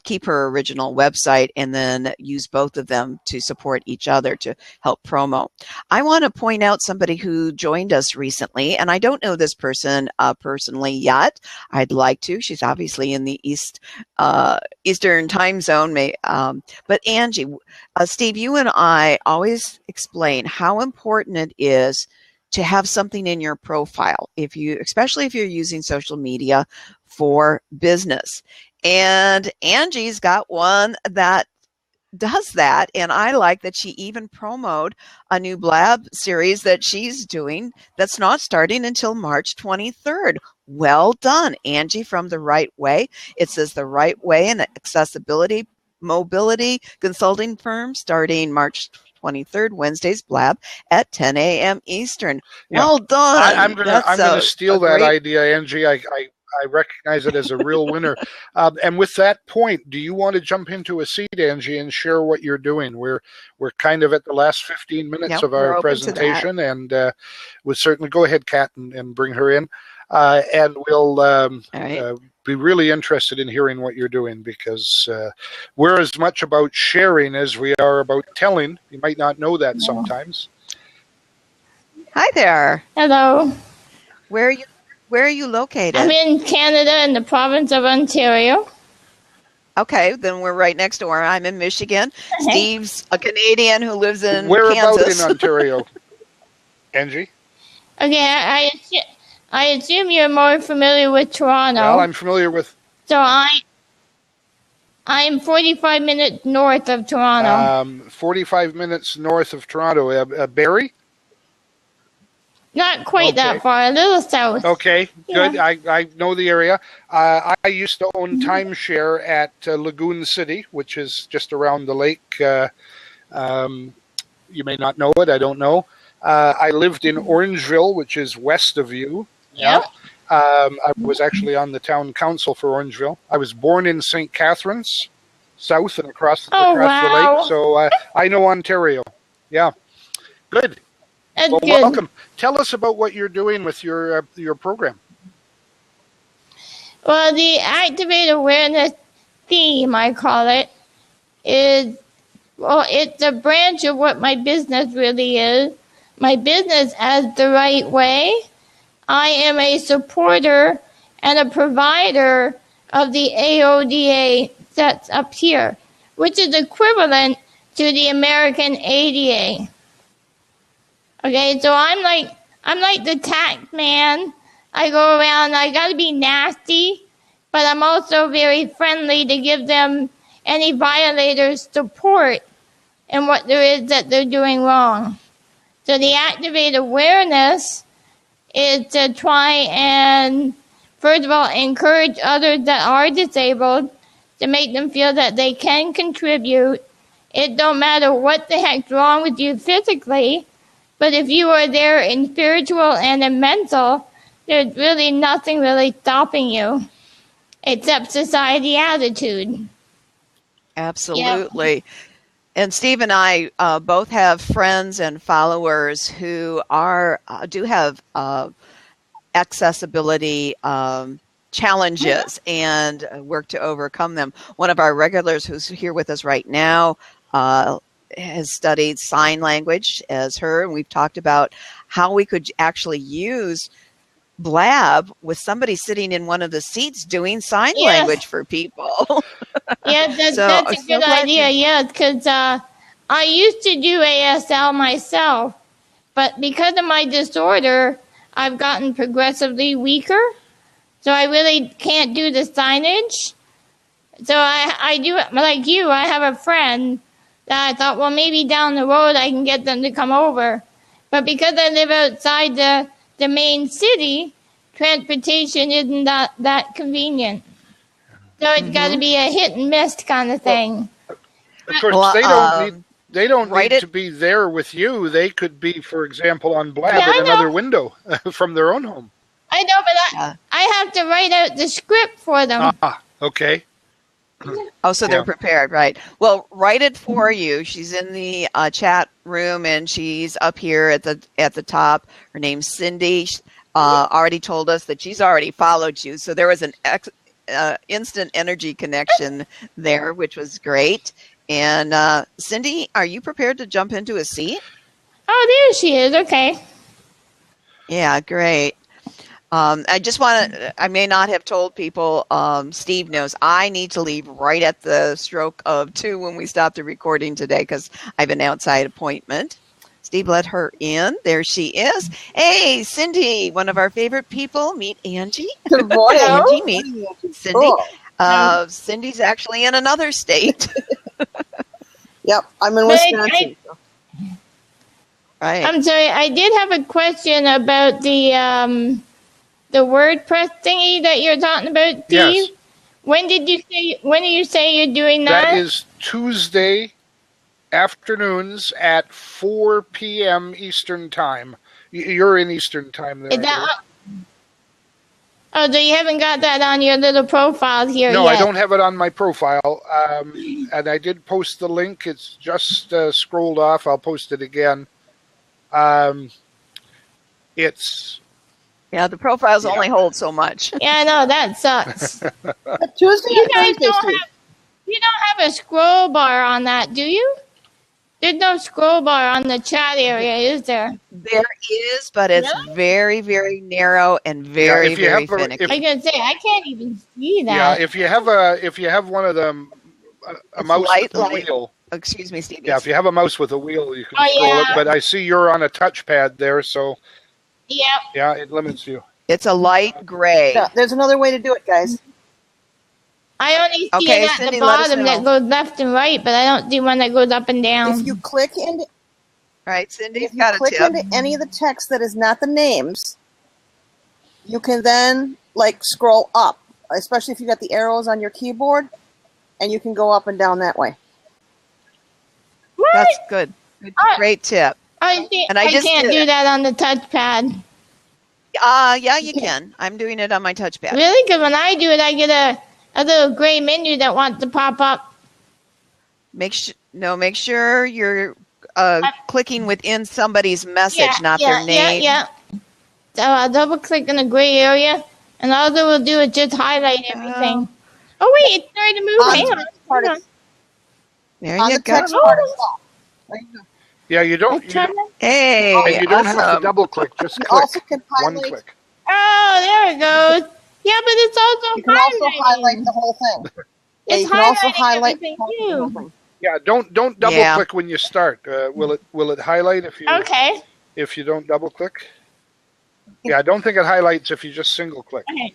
Keep her original website and then use both of them to support each other to help promo. I want to point out somebody who joined us recently, and I don't know this person personally yet. I'd like to. She's obviously in the Eastern time zone. But Angie, Steve, you and I always explain how important it is to have something in your profile, especially if you're using social media for business. And Angie's got one that does that. And I like that she even promoted a new Blab series that she's doing that's not starting until March 23rd. Well done, Angie, from The Right Way. It says The Right Way, an accessibility mobility consulting firm starting March 23rd, Wednesdays, Blab at 10 a.m. Eastern. Yeah. Well done. I'm going to steal that idea, Angie. I recognize it as a real winner. And with that point, do you want to jump into a seat, Angie, and share what you're doing? We're kind of at the last 15 minutes of our presentation, and we'll certainly go ahead, Kat, and bring her in. And we'll be really interested in hearing what you're doing, because we're as much about sharing as we are about telling. You might not know that sometimes. Hi there. Hello. Where are you located? I'm in Canada, in the province of Ontario. Okay, then we're right next door. I'm in Michigan. Steve's a Canadian who lives in Whereabouts Kansas. in Ontario, Angie? Okay, I assume you're more familiar with Toronto. Well, I'm familiar with... So I'm 45 minutes north of Toronto. 45 minutes north of Toronto. Barrie? Not quite that far, a little south. Okay, good. Yeah. I know the area. I used to own timeshare at Lagoon City, which is just around the lake. You may not know it. I don't know. I lived in Orangeville, which is west of you. Yep. I was actually on the town council for Orangeville. I was born in St. Catharines, south and across the lake. So I know Ontario. Yeah, good. Well, welcome. Tell us about what you're doing with your program. Well, the Activate Awareness theme, I call it, it's a branch of what my business really is. My business as The Right Way. I am a supporter and a provider of the AODA that's up here, which is equivalent to the American ADA. Okay, so I'm like the tact man. I go around, I gotta be nasty, but I'm also very friendly to give them any violators support in what there is that they're doing wrong. So the activate awareness is to try and, first of all, encourage others that are disabled to make them feel that they can contribute. It don't matter what the heck's wrong with you physically, but if you are there in spiritual and in mental, there's really nothing really stopping you except society attitude. Absolutely. And Steve and I both have friends and followers who do have accessibility challenges and work to overcome them. One of our regulars who's here with us right now has studied sign language as her, and we've talked about how we could actually use blab with somebody sitting in one of the seats doing sign language for people. Yeah, that's a good idea. Yeah, because I used to do ASL myself, but because of my disorder, I've gotten progressively weaker. So I really can't do the signage. So I do it like you. I have a friend that I thought, well, maybe down the road I can get them to come over. But because I live outside the main city, transportation isn't that convenient. So it's got to be a hit and miss kind of thing. Of course, they don't need to be there with you. They could be, for example, on blab in another window from their own home. I know, but I have to write out the script for them. Okay. Oh, so they're prepared, right? Well, write it for you. She's in the chat room, and she's up here at the top. Her name's Cindy. Already told us that she's already followed you. So there was an instant energy connection there, which was great. And Cindy, are you prepared to jump into a seat? Oh, there she is. Okay. Yeah, great. I may not have told people, Steve knows I need to leave right at the stroke of 2 when we stop the recording today because I have an outside appointment. Steve let her in. There she is. Hey, Cindy, one of our favorite people. Meet Angie. Good morning. Angie, meet Cindy. Cool. Cindy's actually in another state. Yep, I'm in Wisconsin. Right. I'm sorry, I did have a question about the WordPress thingy that you're talking about, Steve. Yes. When did you say you're doing that? That is Tuesday afternoons at 4 p.m. Eastern Time. You're in Eastern Time there. So you haven't got that on your little profile here yet? No, I don't have it on my profile. And I did post the link. It's just scrolled off. I'll post it again. It's... Yeah, the profiles only hold so much. Yeah, I know, that sucks. Tuesday you guys you don't have a scroll bar on that, do you? There's no scroll bar on the chat area, is there? There is, but it's very, very narrow and very, very finicky. I was gonna say I can't even see that. Yeah, if you have one of them, a mouse with a wheel. Excuse me, Steve. Yeah, if you have a mouse with a wheel, you can scroll it. But I see you're on a touchpad there, so. Yeah. Yeah, it limits you. It's a light gray. Yeah, there's another way to do it, guys. I only see it at Cindy, the bottom that goes left and right, but I don't see one that goes up and down. If you click into, right, Cindy's got a tip. If you click into any of the text that is not the names, you can then scroll up, especially if you got the arrows on your keyboard, and you can go up and down that way. What? That's good. Great tip. I can't do that on the touchpad. Yeah, you can. I'm doing it on my touchpad. Really? Because when I do it, I get a little gray menu that wants to pop up. Make sure you're clicking within somebody's message, not their name. Yeah. So I'll double click in the gray area, and all it will do is just highlight everything. Oh wait, it's starting to move. Hang on. There you go. There you go. Yeah, you don't. Hey, you don't have to double click. Just click. Also can one click. Oh, there it goes. Yeah, but it's also You can also highlight highlighting. the whole thing. Yeah, It's you can also highlighting highlight everything the whole too. thing. Yeah, don't double Yeah. click when you start. Will it highlight Okay. if you don't double click? Yeah, I don't think it highlights if you just single click. Okay.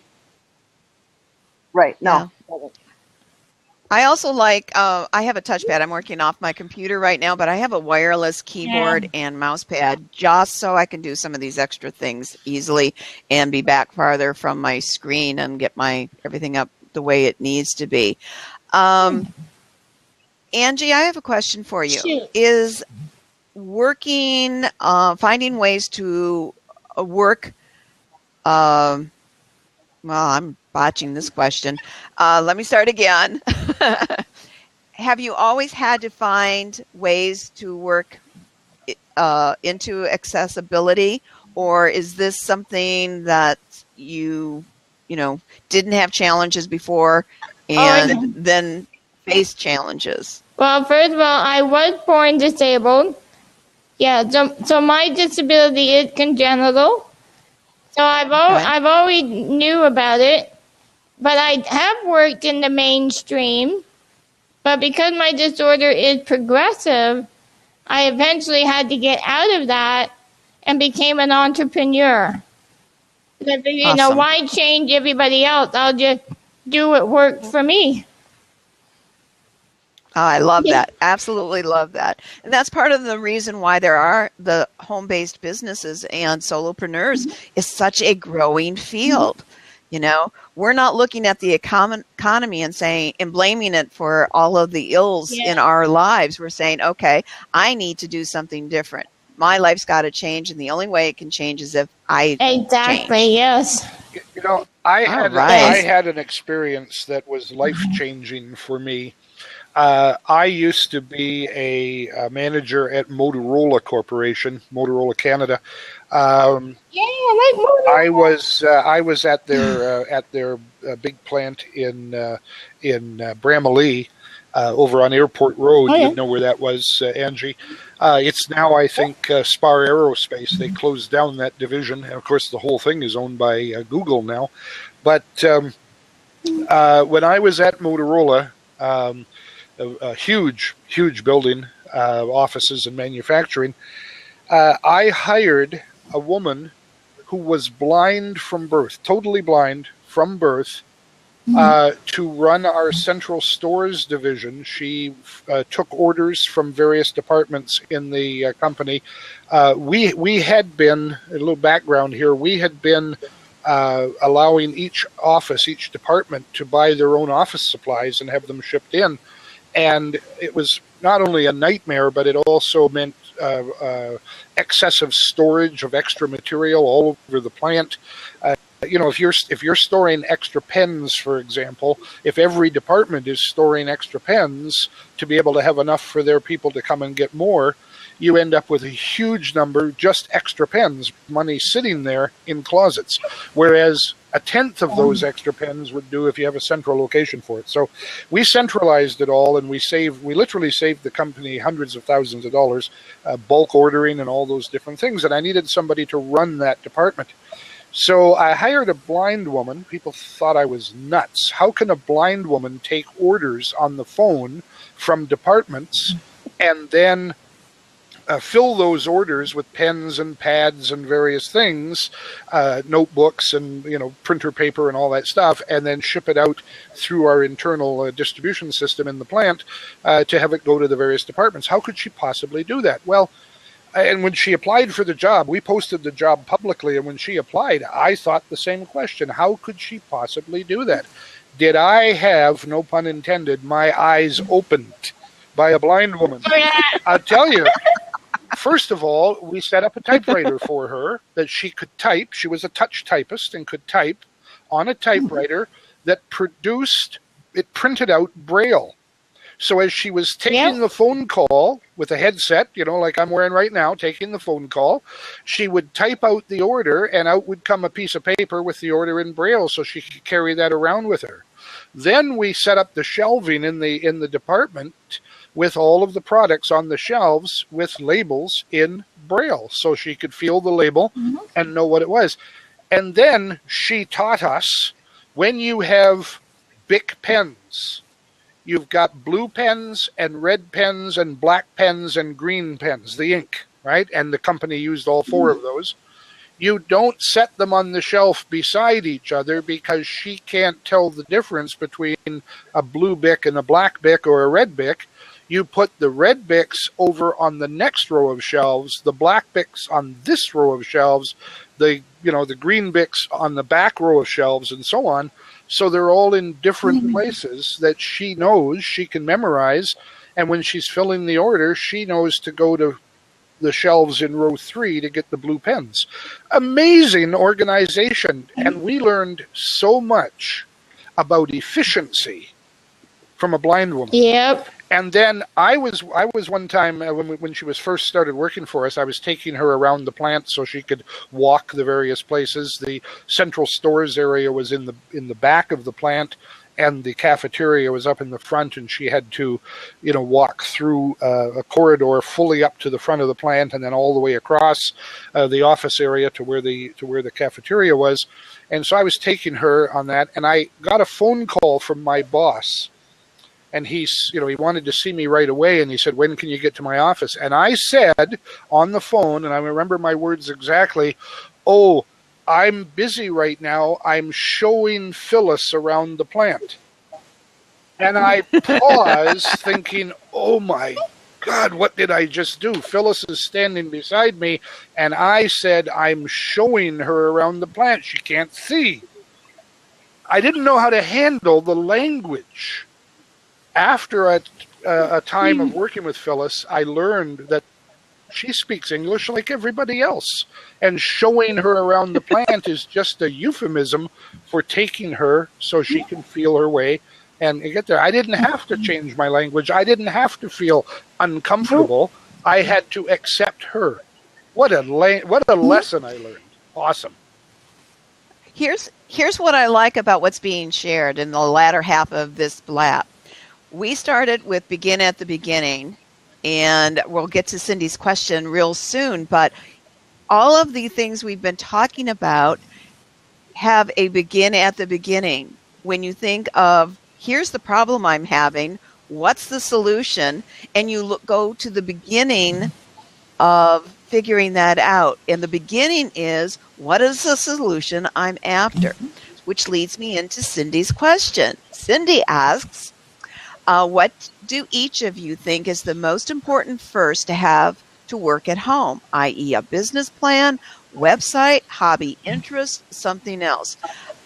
Right. Yeah. No. I also like, I have a touchpad. I'm working off my computer right now, but I have a wireless keyboard and mouse pad just so I can do some of these extra things easily and be back farther from my screen and get my everything up the way it needs to be. Angie, I have a question for you. Shoot. Is working, finding ways to work, well, I'm botching this question. Let me start again. Have you always had to find ways to work into accessibility, or is this something that you know, didn't have challenges before and then faced challenges? Well, first of all, I was born disabled. Yeah, so my disability is congenital. So I've always knew about it, but I have worked in the mainstream. But because my disorder is progressive, I eventually had to get out of that and became an entrepreneur. Because, you know, Awesome. why change everybody else? I'll just do what worked for me. Oh, I love that. Absolutely love that. And that's part of the reason why there are the home-based businesses and solopreneurs is such a growing field. You know, we're not looking at the economy and saying and blaming it for all of the ills in our lives. We're saying, okay, I need to do something different. My life's got to change, and the only way it can change is if I Exactly, change. yes. You know, I right. had an experience that was life changing for me. I used to be a manager at Motorola Corporation, Motorola Canada. Yeah, I like Motorola. I was at their big plant in Bramalea, over on Airport Road. Oh, yeah. You'd know where that was, Angie. It's now, I think, Spar Aerospace. They closed down that division, and of course, the whole thing is owned by Google now. But when I was at Motorola, a huge building, offices and manufacturing, I hired a woman who was blind from birth, totally blind from birth, to run our central stores division. She took orders from various departments in the company. We had been, a little background here, we had been allowing each office, each department to buy their own office supplies and have them shipped in. And it was not only a nightmare, but it also meant excessive storage of extra material all over the plant. You know, if you're storing extra pens, for example, if every department is storing extra pens to be able to have enough for their people to come and get more, you end up with a huge number, just extra pens, money sitting there in closets. Whereas a tenth of those extra pens would do if you have a central location for it. So we centralized it all, and we literally saved the company hundreds of thousands of dollars, bulk ordering and all those different things. And I needed somebody to run that department. So I hired a blind woman. People thought I was nuts. How can a blind woman take orders on the phone from departments and then fill those orders with pens and pads and various things, notebooks and printer paper and all that stuff, and then ship it out through our internal distribution system in the plant to have it go to the various departments? How could she possibly do that? Well, and when she applied for the job, we posted the job publicly, and when she applied, I thought the same question. How could she possibly do that? Did I have, no pun intended, my eyes opened by a blind woman? I'll tell you. First of all, we set up a typewriter for her that she could type. She was a touch typist and could type on a typewriter that printed out Braille. So as she was taking the phone call with a headset, like I'm wearing right now, taking the phone call, she would type out the order, and out would come a piece of paper with the order in Braille so she could carry that around with her. Then we set up the shelving in the department with all of the products on the shelves with labels in Braille so she could feel the label and know what it was. And then she taught us When you have Bic pens, you've got blue pens and red pens and black pens and green pens, the ink, right? And the company used all four of those. You don't set them on the shelf beside each other because she can't tell the difference between a blue Bic and a black Bic or a red Bic. You put the red Bics over on the next row of shelves, the black Bics on this row of shelves, the green Bics on the back row of shelves, and so on. So they're all in different places that she knows, she can memorize, and when she's filling the order, she knows to go to the shelves in row 3 to get the blue pens. Amazing organization, and we learned so much about efficiency from a blind woman. Yep. And then I was one time when she was first started working for us, I was taking her around the plant so she could walk the various places. The central stores area was in the back of the plant, and the cafeteria was up in the front, and she had to, walk through a corridor fully up to the front of the plant, and then all the way across the office area to where the cafeteria was. And so I was taking her on that, and I got a phone call from my boss, and he wanted to see me right away, and he said, "When can you get to my office?" And I said on the phone, and I remember my words exactly, "Oh, I'm busy right now. I'm showing Phyllis around the plant." And I paused thinking, oh my God, what did I just do? Phyllis is standing beside me, and I said, I'm showing her around the plant. She can't see. I didn't know how to handle the language. After a time of working with Phyllis, I learned that she speaks English like everybody else. And showing her around the plant is just a euphemism for taking her so she can feel her way and get there. I didn't have to change my language. I didn't have to feel uncomfortable. I had to accept her. What a lesson I learned. Awesome. Here's what I like about what's being shared in the latter half of this blab. We started with begin at the beginning, and we'll get to Cindy's question real soon, but all of the things we've been talking about have a begin at the beginning. When you think of, here's the problem I'm having, what's the solution, and you go to the beginning of figuring that out. And the beginning is, what is the solution I'm after? Which leads me into Cindy's question. Cindy asks, what do each of you think is the most important first to have to work at home, i.e. a business plan, website, hobby interest, something else?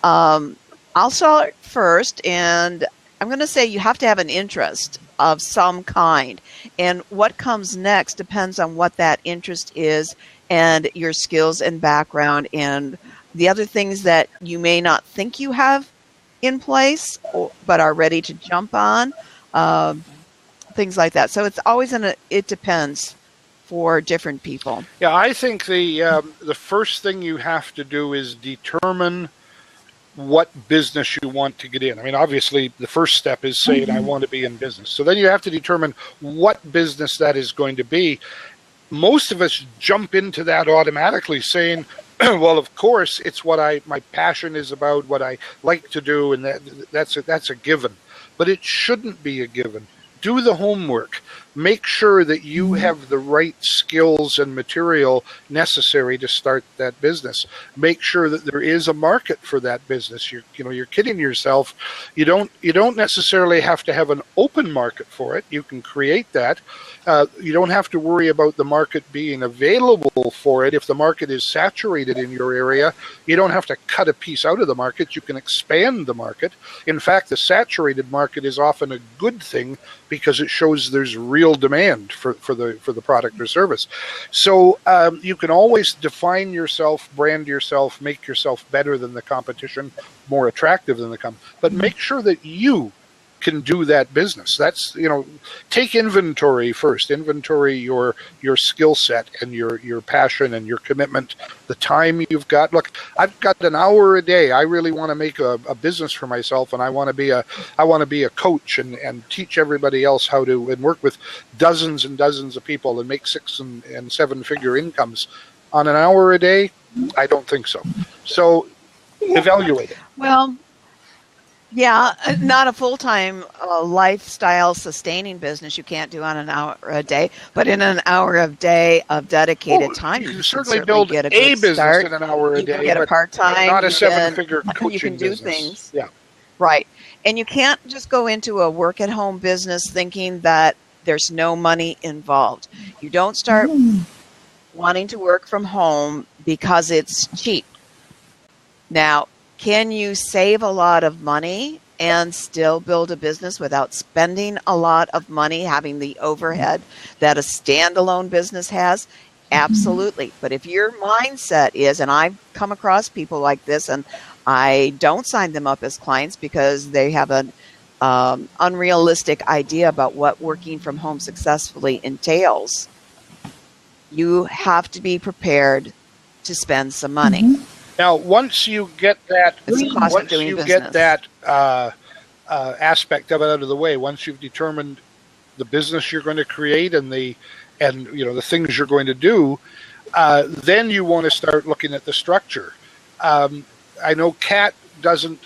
I'll start first, and I'm going to say you have to have an interest of some kind. And what comes next depends on what that interest is and your skills and background and the other things that you may not think you have in place but are ready to jump on. Things like that. So it's always it depends for different people. Yeah, I think the first thing you have to do is determine what business you want to get in. I mean, obviously, the first step is saying, I want to be in business. So then you have to determine what business that is going to be. Most of us jump into that automatically saying, well, of course, it's what my passion is about, what I like to do, and that's a given. But it shouldn't be a given. Do the homework. Make sure that you have the right skills and material necessary to start that business. Make sure that there is a market for that business. You're kidding yourself. You don't necessarily have to have an open market for it. You can create that. You don't have to worry about the market being available for it. If the market is saturated in your area, you don't have to cut a piece out of the market. You can expand the market. In fact, the saturated market is often a good thing because it shows there's real demand for the product or service. So you can always define yourself, brand yourself, make yourself better than the competition, more attractive than the competition, but make sure that you can do that business. That's, take inventory first. Inventory your skill set and your passion and your commitment, the time you've got. Look, I've got an hour a day. I really want to make a business for myself, and I want to be a coach and teach everybody else how to, and work with dozens and dozens of people and make 6 and 7 figure incomes on an hour a day. I don't think so. So evaluate it. Well, Yeah, not a full-time lifestyle sustaining business you can't do on an hour a day, but in an hour of day of dedicated Oh, time, you can you can certainly certainly build get a a good business start. in an hour a You can day, get a but part-time, not a seven-figure you can coaching do business. things. Yeah. Right. And you can't just go into a work at home business thinking that there's no money involved. You don't start wanting to work from home because it's cheap. Now, can you save a lot of money and still build a business without spending a lot of money, having the overhead that a standalone business has? Absolutely. But if your mindset is, and I've come across people like this, and I don't sign them up as clients because they have an unrealistic idea about what working from home successfully entails, you have to be prepared to spend some money. Now, once you get that, It's the cost of once doing you get business. that aspect of it out of the way, once you've determined the business you're going to create and the things you're going to do, then you want to start looking at the structure. I know Kat doesn't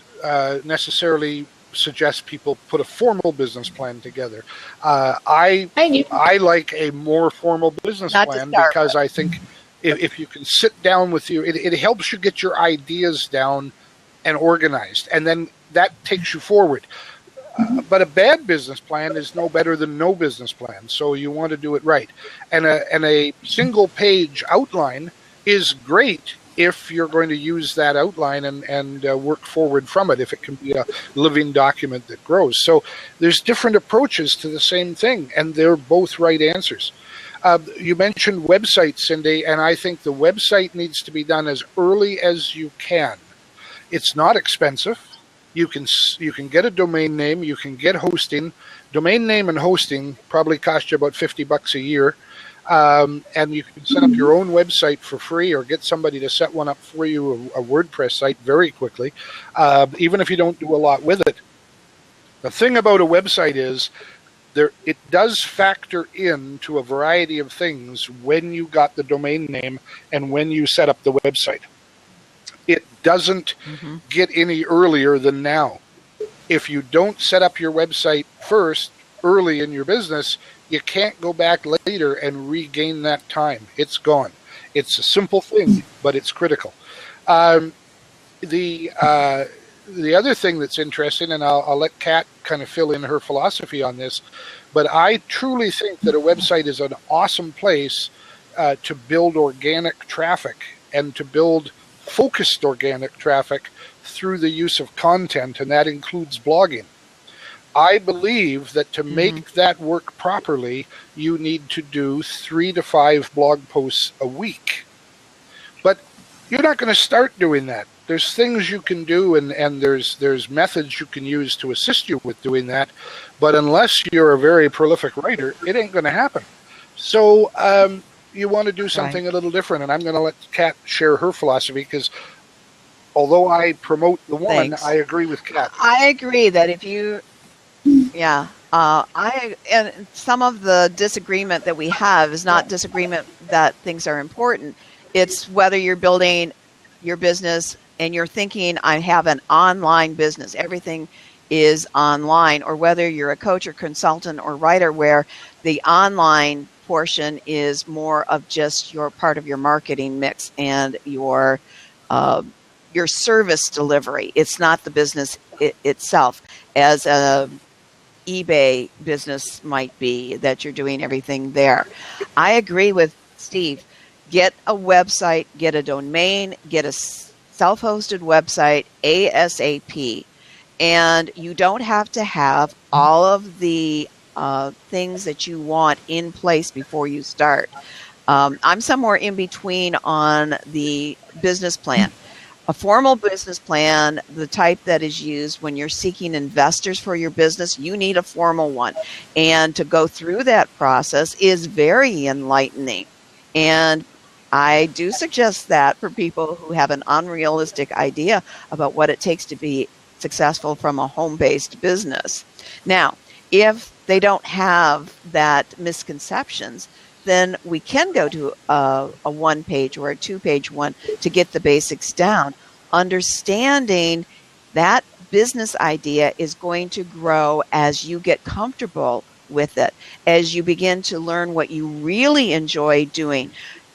necessarily suggest people put a formal business plan together. I do. I like a more formal business Not to plan start because with. I think if you can sit down with you, it helps you get your ideas down and organized, and then that takes you forward. But a bad business plan is no better than no business plan. So you want to do it right. And a single page outline is great if you're going to use that outline and work forward from it, if it can be a living document that grows. So there's different approaches to the same thing, and they're both right answers. You mentioned websites, Cindy, and I think the website needs to be done as early as you can. It's not expensive. You can get a domain name. You can get hosting. Domain name and hosting probably cost you about $50 a year, and you can set up your own website for free, or get somebody to set one up for you, a WordPress site, very quickly, even if you don't do a lot with it. The thing about a website is it does factor into a variety of things when you got the domain name and when you set up the website. It doesn't get any earlier than now. If you don't set up your website first, early in your business, you can't go back later and regain that time. It's gone. It's a simple thing, but it's critical. The other thing that's interesting, and I'll let Kat kind of fill in her philosophy on this, but I truly think that a website is an awesome place to build organic traffic and to build focused organic traffic through the use of content, and that includes blogging. I believe that to make that work properly, you need to do 3 to 5 blog posts a week. But you're not going to start doing that. There's things you can do, and there's methods you can use to assist you with doing that. But unless you're a very prolific writer, it ain't going to happen. So you want to do something a little different, and I'm going to let Kat share her philosophy, because although I promote the one, Thanks. I agree with Kat. I agree that if you, and some of the disagreement that we have is not disagreement that things are important. It's whether you're building your business and you're thinking, I have an online business, everything is online, or whether you're a coach or consultant or writer where the online portion is more of just your part of your marketing mix and your service delivery. It's not the business itself, as a eBay business might be, that you're doing everything there. I agree with Steve. Get a website, get a domain, get a self-hosted website ASAP. And you don't have to have all of the things that you want in place before you start. I'm somewhere in between on the business plan. A formal business plan, the type that is used when you're seeking investors for your business, you need a formal one. And to go through that process is very enlightening. And I do suggest that for people who have an unrealistic idea about what it takes to be successful from a home-based business. Now, if they don't have that misconceptions, then we can go to a one-page or a two-page one to get the basics down. Understanding that business idea is going to grow as you get comfortable with it, as you begin to learn what you really enjoy doing,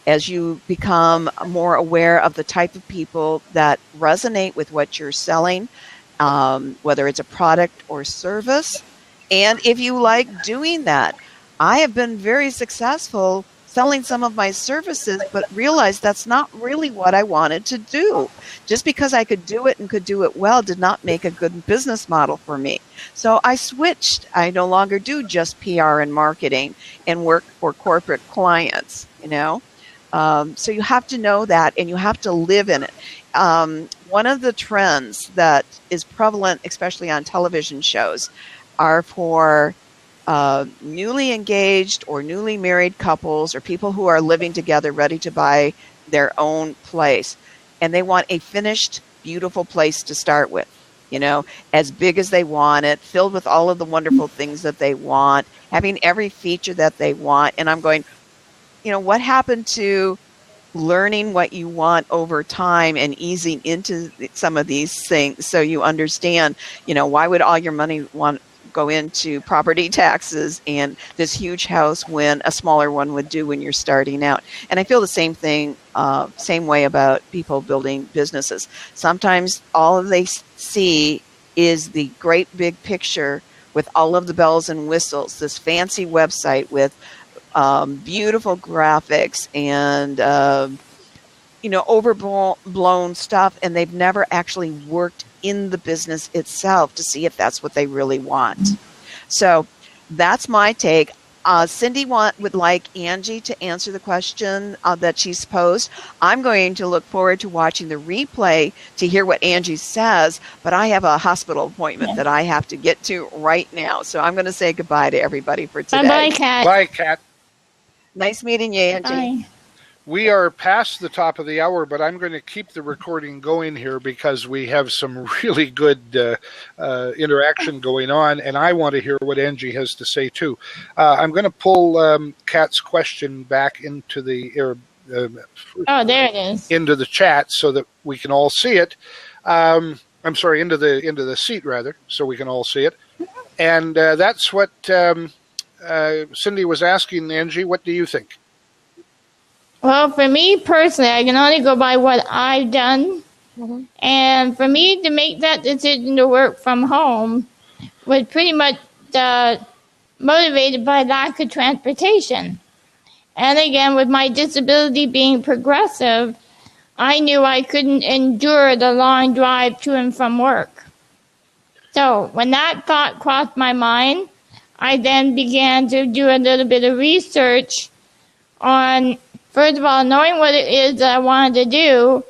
as you become more aware of the type of people that resonate with what you're selling, whether it's a product or service. And if you like doing that, I have been very successful selling some of my services, but realized that's not really what I wanted to do. Just because I could do it and could do it well did not make a good business model for me. So I switched. I no longer do just PR and marketing and work for corporate clients, you know. So you have to know that, and you have to live in it. One of the trends that is prevalent, especially on television shows, are for newly engaged or newly married couples or people who are living together ready to buy their own place. And they want a finished, beautiful place to start with, you know, as big as they want it, filled with all of the wonderful things that they want, having every feature that they want. And I'm going, you know, what happened to learning what you want over time and easing into some of these things so you understand, you know, why would all your money go into property taxes and this huge house when a smaller one would do when you're starting out? And I feel the same thing, same way about people building businesses. Sometimes all they see is the great big picture with all of the bells and whistles, this fancy website with beautiful graphics and you know, overblown stuff, and they've never actually worked in the business itself to see if that's what they really want. So that's my take. Cindy would like Angie to answer the question that she's posed. I'm going to look forward to watching the replay to hear what Angie says, but I have a hospital appointment that I have to get to right now. So I'm going to say goodbye to everybody for today. Bye-bye, Kat. Bye, Kat. Nice meeting you, Angie. Bye. We are past the top of the hour, but I'm going to keep the recording going here because we have some really good interaction going on, and I want to hear what Angie has to say too. I'm going to pull Kat's question back into the Oh, there it is. into the chat so that we can all see it. I'm sorry, into the seat rather, so we can all see it. And that's what Cindy was asking. Angie, what do you think? Well, for me personally, I can only go by what I've done. Mhm. And for me to make that decision to work from home was pretty much motivated by lack of transportation. And again, with my disability being progressive, I knew I couldn't endure the long drive to and from work. So when that thought crossed my mind, I then began to do a little bit of research on, first of all, knowing what it is that I wanted to do.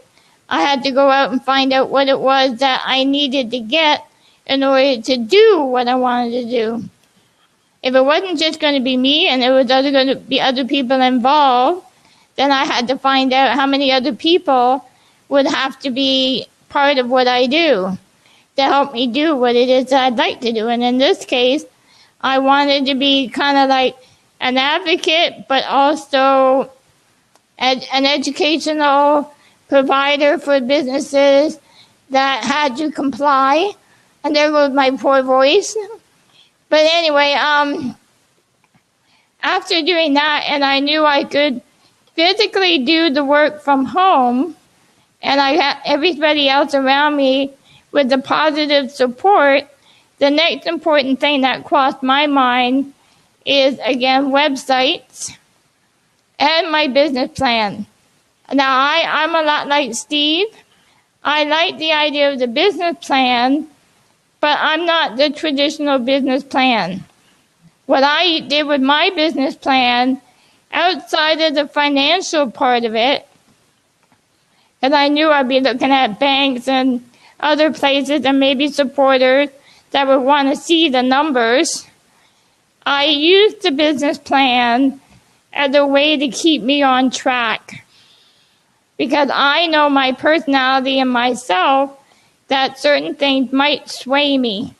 I had to go out and find out what it was that I needed to get in order to do what I wanted to do. If it wasn't just going to be me and there was going to be other people involved, then I had to find out how many other people would have to be part of what I do to help me do what it is that I'd like to do. And in this case, I wanted to be kind of like an advocate, but also an educational provider for businesses that had to comply. And there goes my poor voice. But anyway, after doing that, and I knew I could physically do the work from home, and I had everybody else around me with the positive support, the next important thing that crossed my mind is, again, websites and my business plan. Now, I'm a lot like Steve. I like the idea of the business plan, but I'm not the traditional business plan. What I did with my business plan, outside of the financial part of it, and I knew I'd be looking at banks and other places and maybe supporters that would want to see the numbers, I used the business plan as a way to keep me on track. Because I know my personality and myself that certain things might sway me.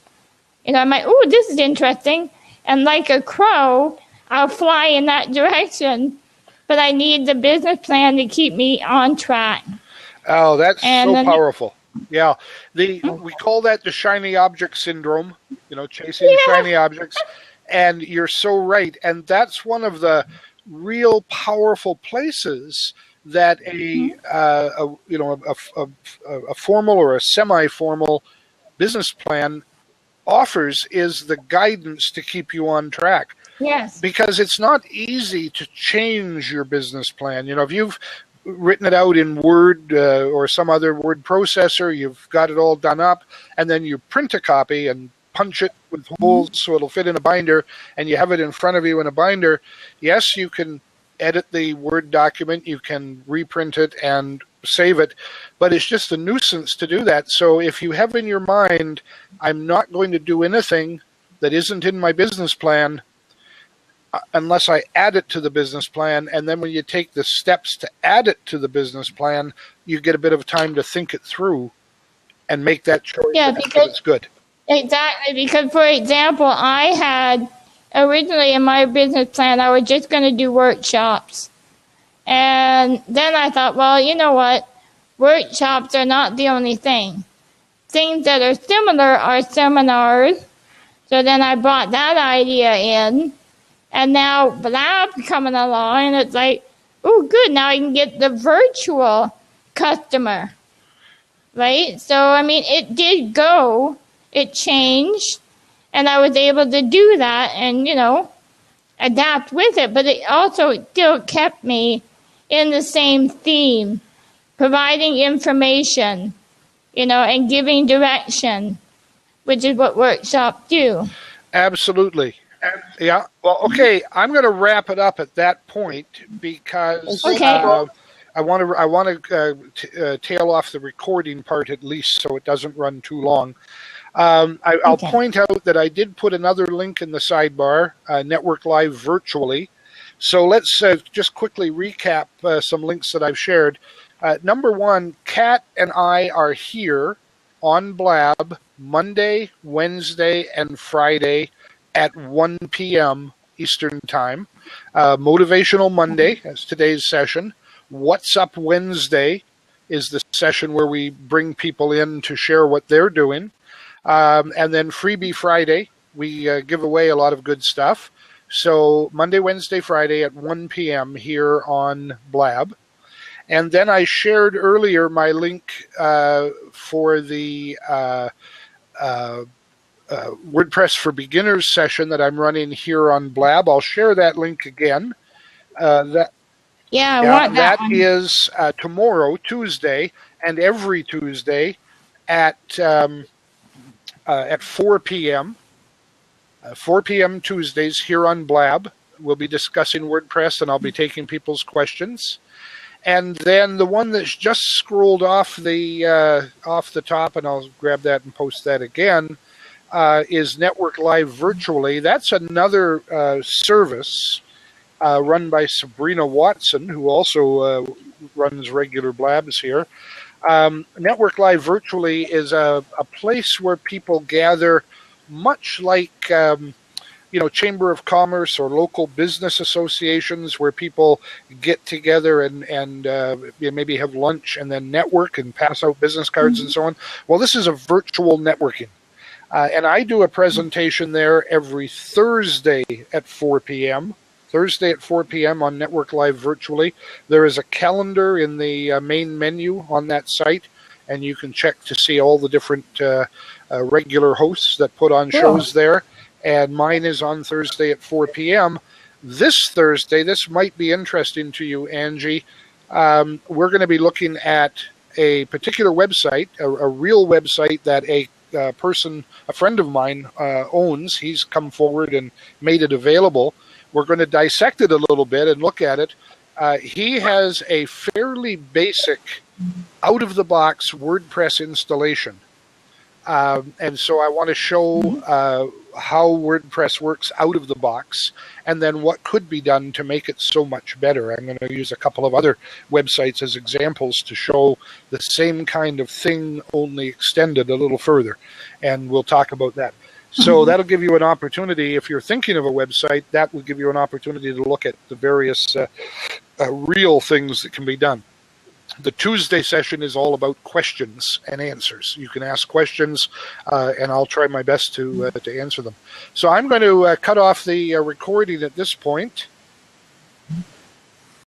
You know, I might, oh, this is interesting. And like a crow, I'll fly in that direction. But I need the business plan to keep me on track. Oh, that's so powerful. Yeah, we call that the shiny object syndrome. Chasing shiny objects, and you're so right. And that's one of the real powerful places that a formal or a semi-formal business plan offers, is the guidance to keep you on track. Yes. Because it's not easy to change your business plan. If you've written it out in Word or some other word processor, you've got it all done up, and then you print a copy and punch it with holes so it'll fit in a binder, and you have it in front of you in a binder. Yes, you can edit the Word document, you can reprint it and save it, but it's just a nuisance to do that. So if you have in your mind, I'm not going to do anything that isn't in my business plan unless I add it to the business plan, and then when you take the steps to add it to the business plan, you get a bit of time to think it through and make that choice. Yeah, because it's good. Exactly, because for example, I had originally in my business plan, I was just going to do workshops. And then I thought, well, you know what? Workshops are not the only thing. Things that are similar are seminars. So then I brought that idea in. And now Blab coming along, and it's like, oh, good, now I can get the virtual customer, right? So, I mean, it did go, it changed, and I was able to do that and, adapt with it. But it also still kept me in the same theme, providing information, and giving direction, which is what workshops do. Absolutely. Yeah. Well, okay. I'm going to wrap it up at that point because I want to tail off the recording part at least, so it doesn't run too long. I'll point out that I did put another link in the sidebar, Network Live Virtually. So let's just quickly recap some links that I've shared. Number one, Kat and I are here on Blab Monday, Wednesday, and Friday at 1 p.m. Eastern Time. Motivational Monday is today's session. What's Up Wednesday is the session where we bring people in to share what they're doing. And then Freebie Friday, we give away a lot of good stuff. So Monday, Wednesday, Friday at 1 p.m. here on Blab. And then I shared earlier my link for the WordPress for Beginners session that I'm running here on Blab. I'll share that link again. That is tomorrow, Tuesday, and every Tuesday at 4 p.m. 4 p.m. Tuesdays here on Blab. We'll be discussing WordPress, and I'll be taking people's questions. And then the one that's just scrolled off the top, and I'll grab that and post that again, is Network Live Virtually. That's another service run by Sabrina Watson, who also runs regular Blabs here. Network Live Virtually is a place where people gather, much like Chamber of Commerce or local business associations, where people get together and maybe have lunch and then network and pass out business cards and so on. Well, this is a virtual networking. And I do a presentation there every Thursday at 4 p.m. Thursday at 4 p.m. on Network Live Virtually. There is a calendar in the main menu on that site, and you can check to see all the different regular hosts that put on shows there. And mine is on Thursday at 4 p.m. This Thursday, this might be interesting to you, Angie. We're going to be looking at a particular website, a real website that a friend of mine owns. He's come forward and made it available. We're going to dissect it a little bit and look at it. He has a fairly basic, out-of-the-box WordPress installation. And so I want to show how WordPress works out of the box, and then what could be done to make it so much better. I'm going to use a couple of other websites as examples to show the same kind of thing, only extended a little further, and we'll talk about that. So that'll give you an opportunity, if you're thinking of a website, that will give you an opportunity to look at the various real things that can be done. The Tuesday session is all about questions and answers. You can ask questions, and I'll try my best to answer them. So I'm going to cut off the recording at this point,